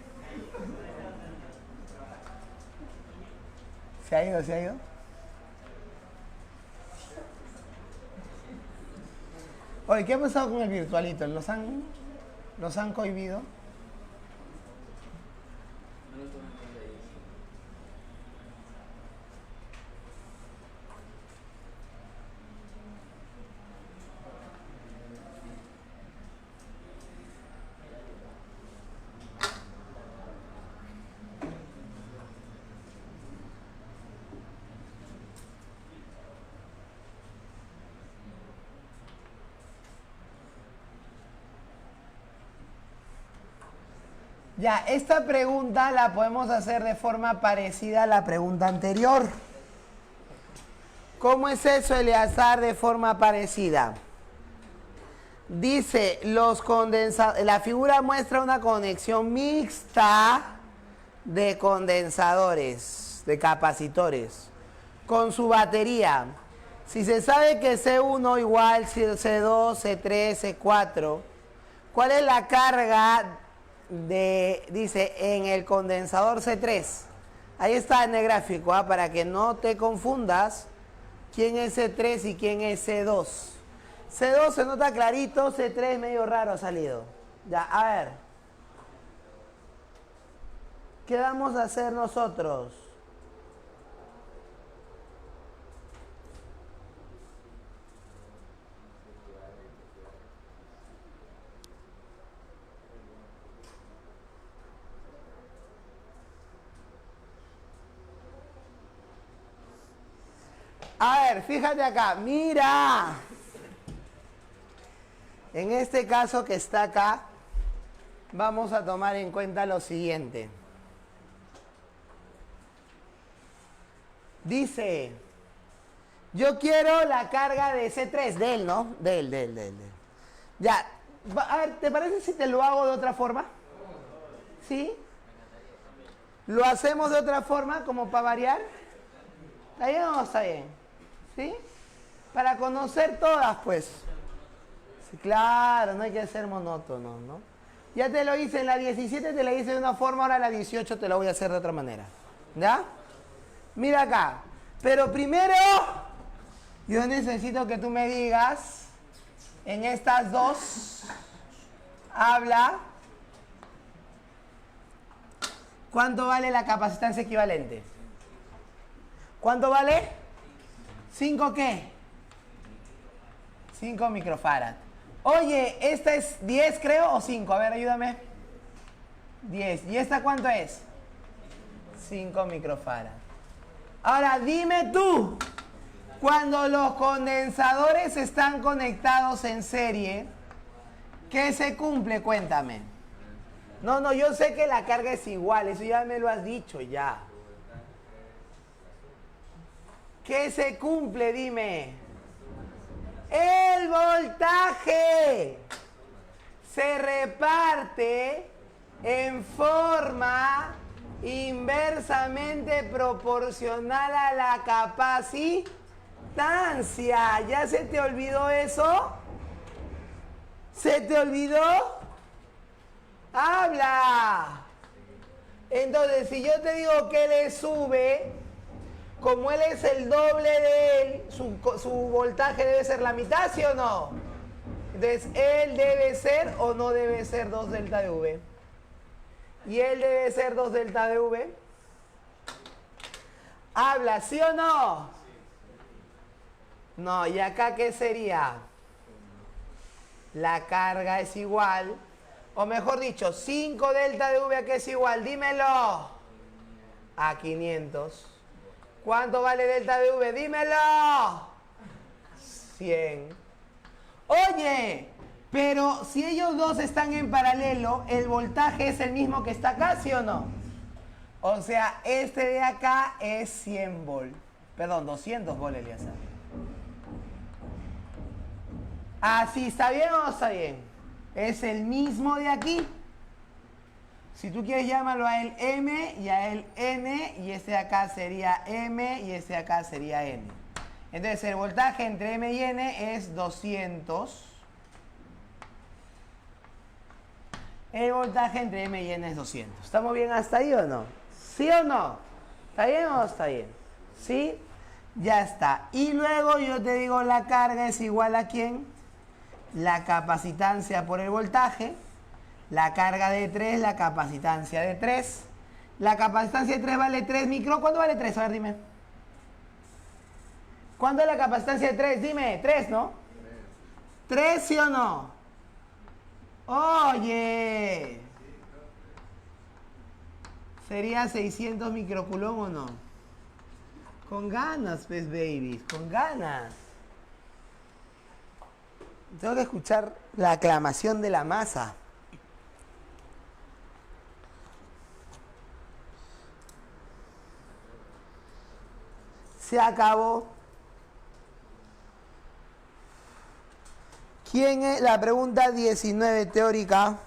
¿Se ha ido? ¿Se ha ido? Oye, ¿qué ha pasado con el virtualito? ¿Los han cohibido? Ya, esta pregunta la podemos hacer de forma parecida a la pregunta anterior. ¿Cómo es eso, Eleazar, de forma parecida? Dice, la figura muestra una conexión mixta de condensadores, de capacitores, con su batería. Si se sabe que C1 igual C2, C3, C4, ¿cuál es la carga dice, en el condensador C3? Ahí está en el gráfico, para que no te confundas quién es C3 y quién es C2. C2 se nota clarito, C3 medio raro ha salido. Ya, a ver. ¿Qué vamos a hacer nosotros? A ver, fíjate acá, mira. En este caso que está acá, vamos a tomar en cuenta lo siguiente. Dice, yo quiero la carga de C3, de él, ¿no? De él. Ya, a ver, ¿te parece si te lo hago de otra forma? ¿Sí? ¿Lo hacemos de otra forma, como para variar? ¿Está bien o no está bien? ¿Sí? Para conocer todas, pues. Sí, claro, no hay que ser monótono, ¿no? Ya te lo hice en la 17, te la hice de una forma, ahora en la 18 te la voy a hacer de otra manera. ¿Ya? Mira acá. Pero primero, yo necesito que tú me digas, en estas dos, habla, ¿cuánto vale la capacitancia equivalente? ¿Cuánto vale? ¿5 qué? 5 microfarad. Oye, esta es 10 creo o 5. A ver, ayúdame. 10. ¿Y esta cuánto es? 5 microfarad. Ahora, dime tú, cuando los condensadores están conectados en serie, ¿qué se cumple? Cuéntame. No, yo sé que la carga es igual, eso ya me lo has dicho ya. ¿Qué se cumple? Dime. El voltaje se reparte en forma inversamente proporcional a la capacitancia. ¿Ya se te olvidó eso? ¿Se te olvidó? ¡Habla! Entonces, si yo te digo que le sube, como él es el doble de él, su voltaje debe ser la mitad, ¿sí o no? Entonces, él debe ser o no debe ser 2 delta de V. Y él debe ser 2 delta de V. Habla, ¿sí o no? No, ¿y acá qué sería? La carga es igual, o mejor dicho, 5 delta de V, ¿a qué es igual? Dímelo. A 500. ¿Cuánto vale delta de V? Dímelo. 100. Oye, pero si ellos dos están en paralelo, el voltaje es el mismo que está acá, ¿sí o no? O sea, este de acá es 100 volt. Perdón, 200 volt, Eleazar. ¿Así está bien o no está bien? Es el mismo de aquí. Si tú quieres, llámalo a él M y a él N, y este de acá sería M y este de acá sería N. Entonces, el voltaje entre M y N es 200. El voltaje entre M y N es 200. ¿Estamos bien hasta ahí o no? ¿Sí o no? ¿Está bien o no está bien? ¿Sí? Ya está. Y luego yo te digo, la carga es igual a ¿quién? La capacitancia por el voltaje. La carga de 3, la capacitancia de 3. La capacitancia de 3 vale 3 micro. ¿Cuánto vale 3? A ver, dime. ¿Cuánto es la capacitancia de 3? Dime, 3, ¿no? 3, ¿sí o no? Oye. ¿Sería 600 microcoulomb o no? Con ganas, pues, babies, con ganas. Tengo que escuchar la aclamación de la masa. Se acabó. ¿Quién es? La pregunta 19 teórica.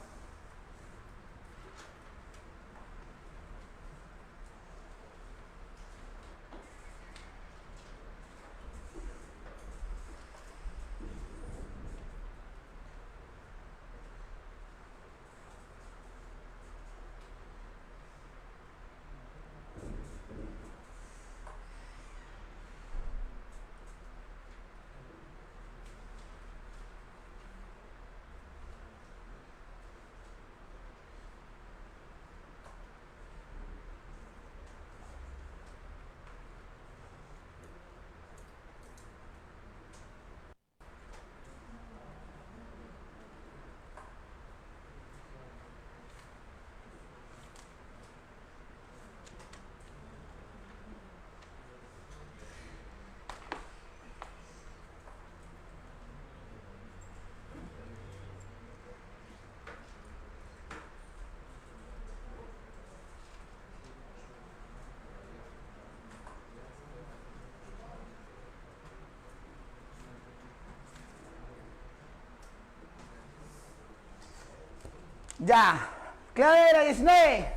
Ya. Clave de la 19.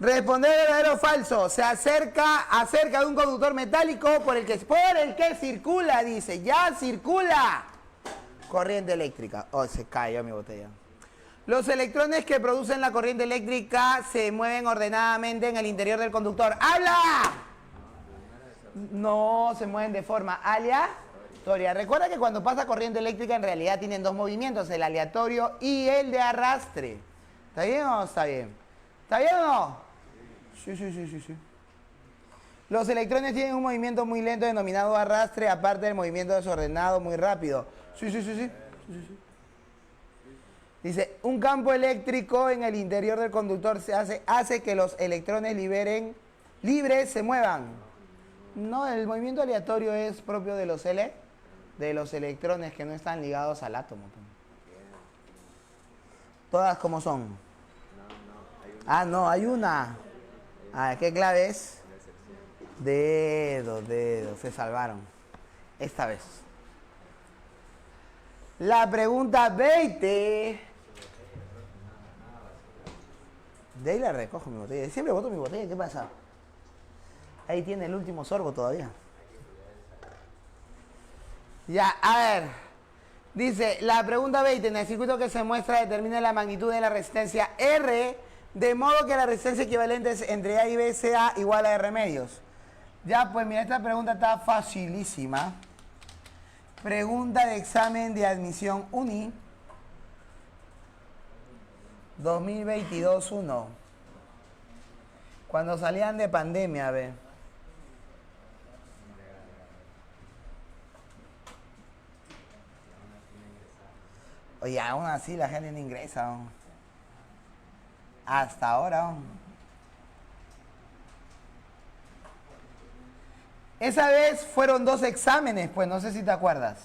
Responder verdadero o falso. Se acerca de un conductor metálico por el que circula, dice. Ya circula. Corriente eléctrica. Oh, se cayó mi botella. Los electrones que producen la corriente eléctrica se mueven ordenadamente en el interior del conductor. ¡Habla! No, se mueven de forma aleatoria. Recuerda que cuando pasa corriente eléctrica en realidad tienen dos movimientos, el aleatorio y el de arrastre. ¿Está bien o no está bien? ¿Está bien o no? Sí. Los electrones tienen un movimiento muy lento denominado arrastre, aparte del movimiento desordenado muy rápido. Sí. Dice, un campo eléctrico en el interior del conductor hace que los electrones libres se muevan. No, el movimiento aleatorio es propio de los electrones que no están ligados al átomo. Todas como son. Ah, no, hay una. Ah, ¿qué clave es? Dedos, se salvaron. Esta vez. La pregunta 20. De ahí la recojo mi botella. Siempre boto mi botella, ¿qué pasa? Ahí tiene el último sorbo todavía. Ya, a ver. Dice, la pregunta 20. En el circuito que se muestra determina la magnitud de la resistencia R, de modo que la resistencia equivalente entre A y B sea igual a R medios. Ya, pues mira, esta pregunta está facilísima. Pregunta de examen de admisión UNI 2022-1. Cuando salían de pandemia, ve. Oye, aún así la gente no ingresa. ¿No? Hasta ahora. ¿No? Esa vez fueron 2 exámenes, pues no sé si te acuerdas.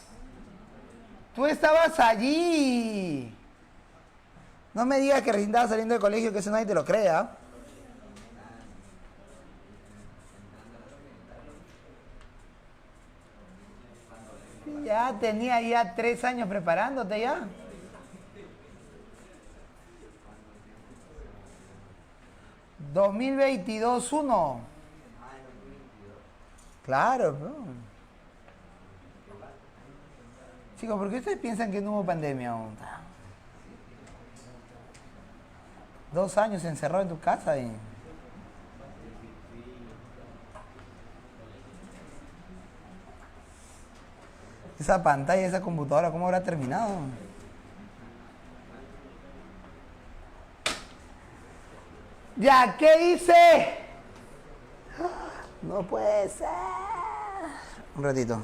Tú estabas allí. No me digas que recién estabas saliendo del colegio, que eso nadie te lo crea. Ya tenía ya 3 años preparándote ya. ¿2022-1? Claro, bro. Chicos, ¿por qué ustedes piensan que no hubo pandemia aún? 2 años encerrado en tu casa y... Esa pantalla, esa computadora, ¿cómo habrá terminado? Ya, ¿qué hice? No puede ser. Un ratito.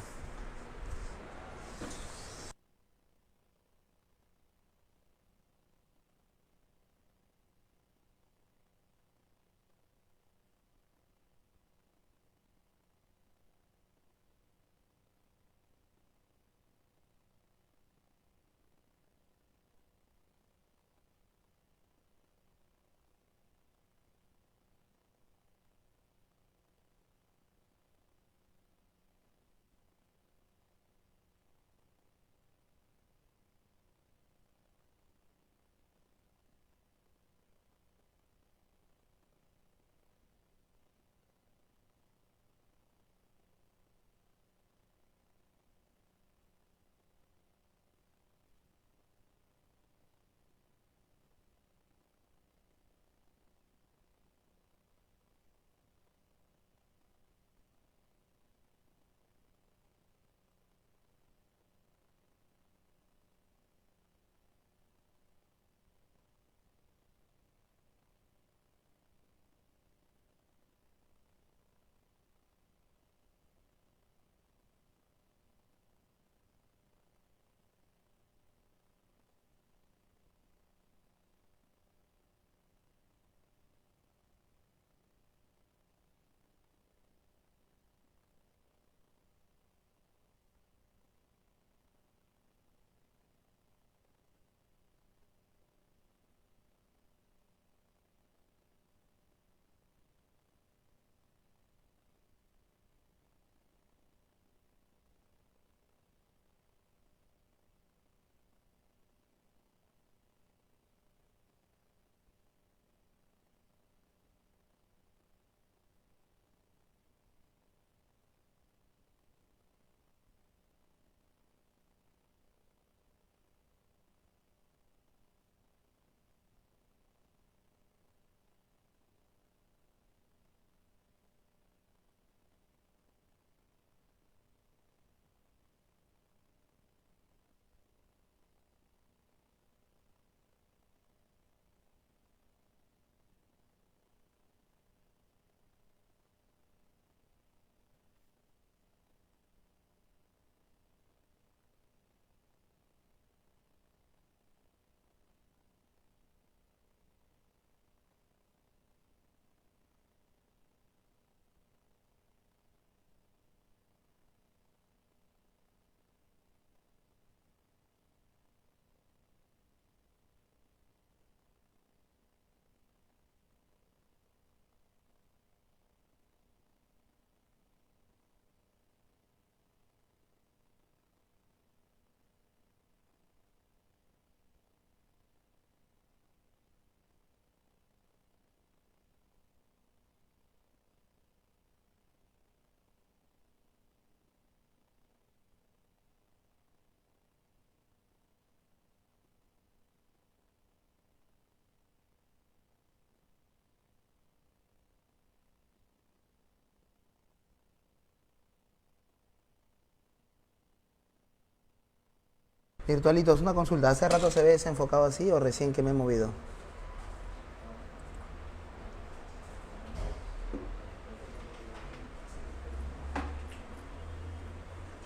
Virtualitos, una consulta. ¿Hace rato se ve desenfocado así o recién que me he movido?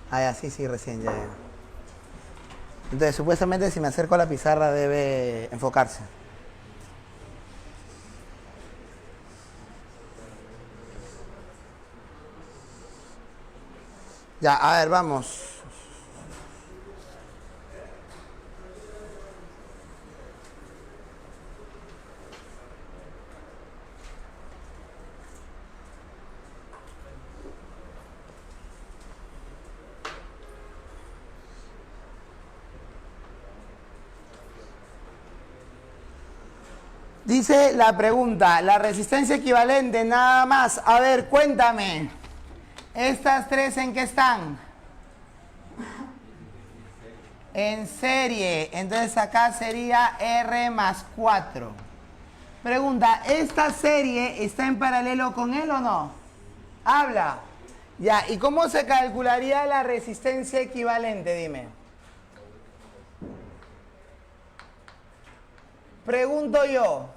Ah, ya, sí, sí, recién, ya. Entonces, supuestamente si me acerco a la pizarra debe enfocarse. Ya, a ver, vamos. Dice la pregunta, la resistencia equivalente, nada más. A ver, cuéntame. ¿Estas tres en qué están? En serie. Entonces acá sería R más 4. Pregunta, ¿esta serie está en paralelo con él o no? Habla. Ya, ¿y cómo se calcularía la resistencia equivalente? Dime. Pregunto yo.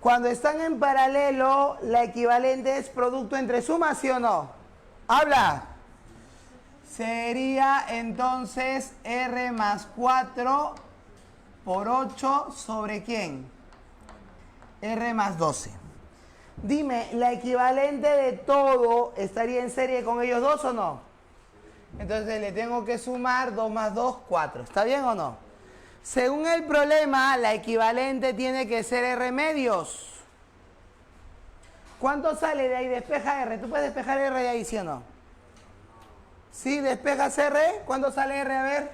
Cuando están en paralelo, la equivalente es producto entre sumas, ¿sí o no? Habla. Sería entonces R más 4 por 8 sobre ¿quién? R más 12. Dime, ¿la equivalente de todo estaría en serie con ellos dos o no? Entonces le tengo que sumar 2 más 2, 4. ¿Está bien o no? Según el problema, la equivalente tiene que ser R medios. ¿Cuánto sale de ahí? Despeja R. ¿Tú puedes despejar R de ahí, sí o no? ¿Sí? ¿Despejas R? ¿Cuánto sale R? A ver.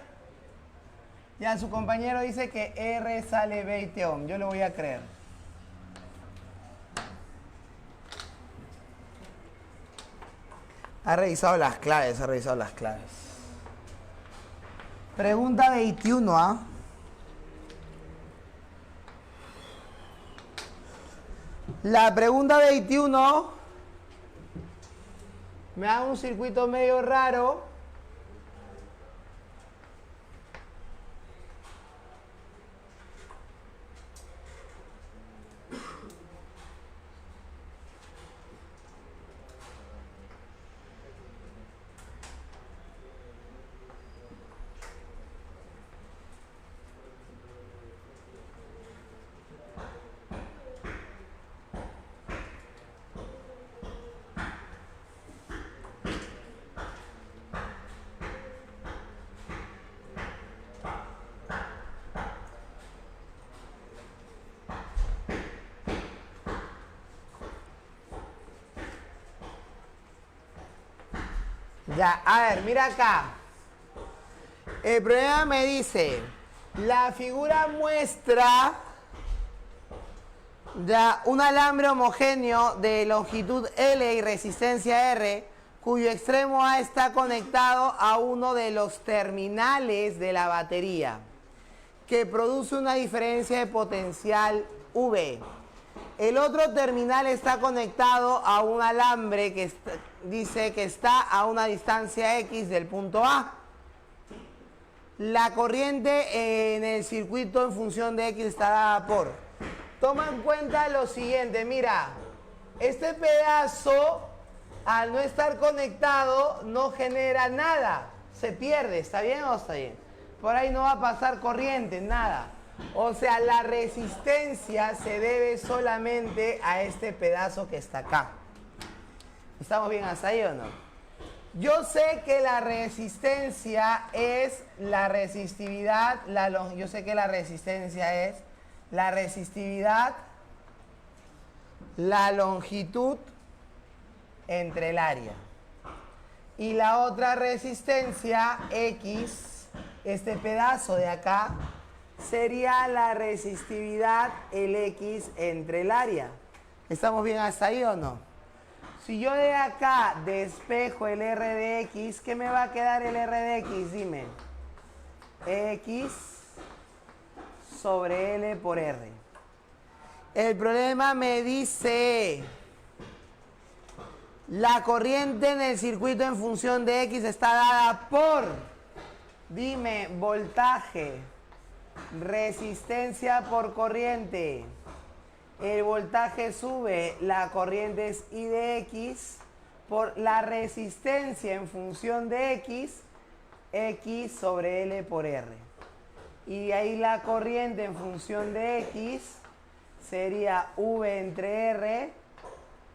Ya, su compañero dice que R sale 20 ohm. Yo le voy a creer. Ha revisado las claves, Pregunta 21, ¿ah? La pregunta 21 me da un circuito medio raro. Ya, a ver, mira acá. El problema me dice, la figura muestra ya un alambre homogéneo de longitud L y resistencia R, cuyo extremo A está conectado a uno de los terminales de la batería, que produce una diferencia de potencial V. El otro terminal está conectado a un alambre que dice que está a una distancia X del punto A. La corriente en el circuito en función de X está dada por... Toma en cuenta lo siguiente, mira, este pedazo al no estar conectado no genera nada, se pierde, ¿está bien o está bien? Por ahí no va a pasar corriente, nada. O sea, la resistencia se debe solamente a este pedazo que está acá. ¿Estamos bien hasta ahí o no? Yo sé que la resistencia es la resistividad, yo sé que la resistencia es la resistividad, la longitud entre el área. Y la otra resistencia, X, este pedazo de acá, sería la resistividad, el X, entre el área. ¿Estamos bien hasta ahí o no? Si yo de acá despejo el R de X, ¿qué me va a quedar el R de X? Dime. X sobre L por R. El problema me dice, la corriente en el circuito en función de X está dada por Dime, voltaje, resistencia por corriente. El voltaje sube, la corriente es I de X, por la resistencia en función de X, X sobre L por R. Y de ahí la corriente en función de X sería V entre R,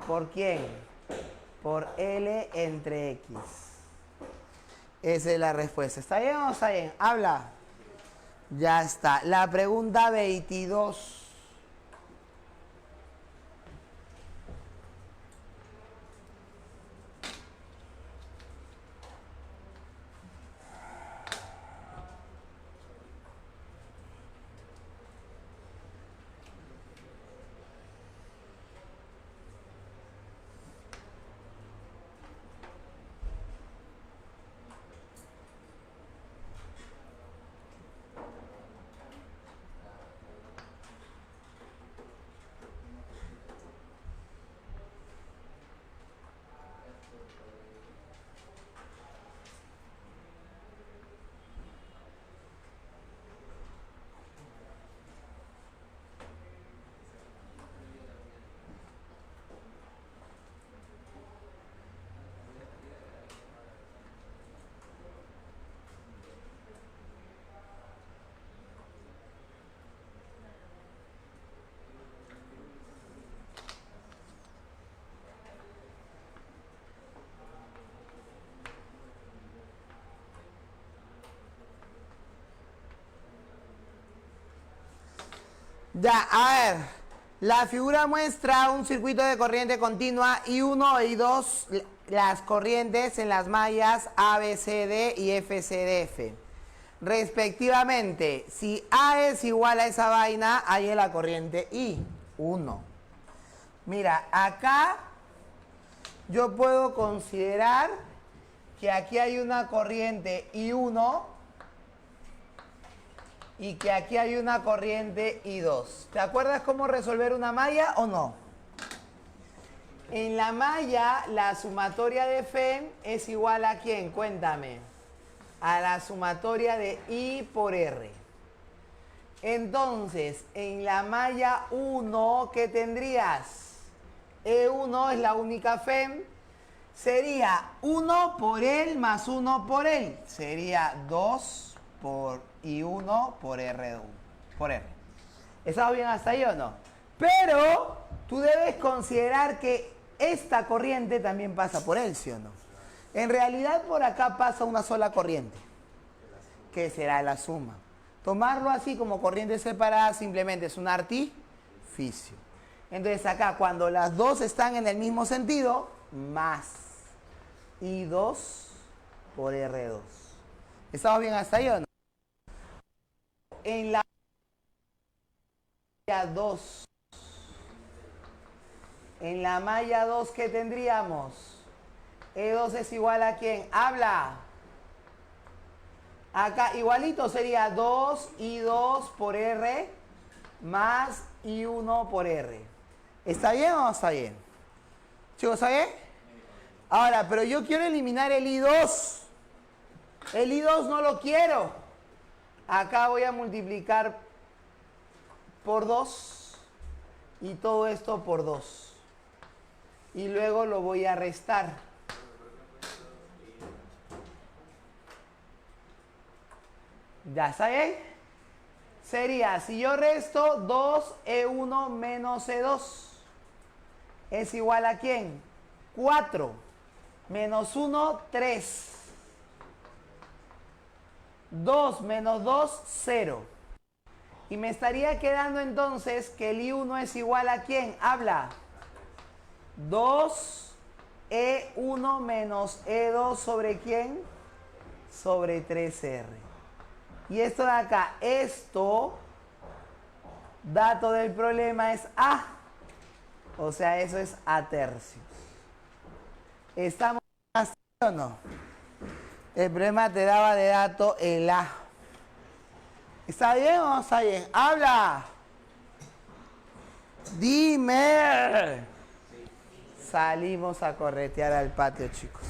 ¿por quién? Por L entre X. Esa es la respuesta. ¿Está bien o no está bien? Habla. Ya está. La pregunta 22. Ya, a ver, la figura muestra un circuito de corriente continua I1 y I2, las corrientes en las mallas ABCD y FCDF. Respectivamente, si A es igual a esa vaina, ahí es la corriente I1. Mira, acá yo puedo considerar que aquí hay una corriente I1 y que aquí hay una corriente I2. ¿Te acuerdas cómo resolver una malla o no? En la malla, la sumatoria de Fe es igual a ¿quién? Cuéntame. A la sumatoria de I por R. Entonces, en la malla 1, ¿qué tendrías? E1 es la única Fe. Sería 1 por L más 1 por L. Sería 2 por I1 por R1. Por R. ¿Estamos bien hasta ahí o no? Pero tú debes considerar que esta corriente también pasa por él, ¿sí o no? En realidad por acá pasa una sola corriente, que será la suma. Tomarlo así como corriente separada simplemente es un artificio. Entonces acá cuando las dos están en el mismo sentido, más I2 por R2. ¿Estamos bien hasta ahí o no? En la malla 2. En la malla 2, ¿qué tendríamos? E2 es igual a ¿quién? Habla. Acá igualito sería 2 I2 por R más I1 por R. ¿Está bien o no está bien? Chicos, ¿está bien? Ahora, pero yo quiero eliminar el I2. El I2 no lo quiero. Acá voy a multiplicar por 2 y todo esto por 2. Y luego lo voy a restar. ¿Ya saben? Sería, si yo resto 2E1 menos E2, es igual a ¿quién? 4. Menos 1, 3. 2 menos 2, 0. Y me estaría quedando entonces que el I1 es igual a ¿quién? Habla. 2E1 menos E2 sobre ¿quién? Sobre 3R. Y esto de acá, esto, dato del problema es A. O sea, eso es A tercios. ¿Estamos así o no? El problema te daba de dato el A. ¿Está bien o no está bien? ¡Habla! ¡Dime! Salimos a corretear al patio, chicos.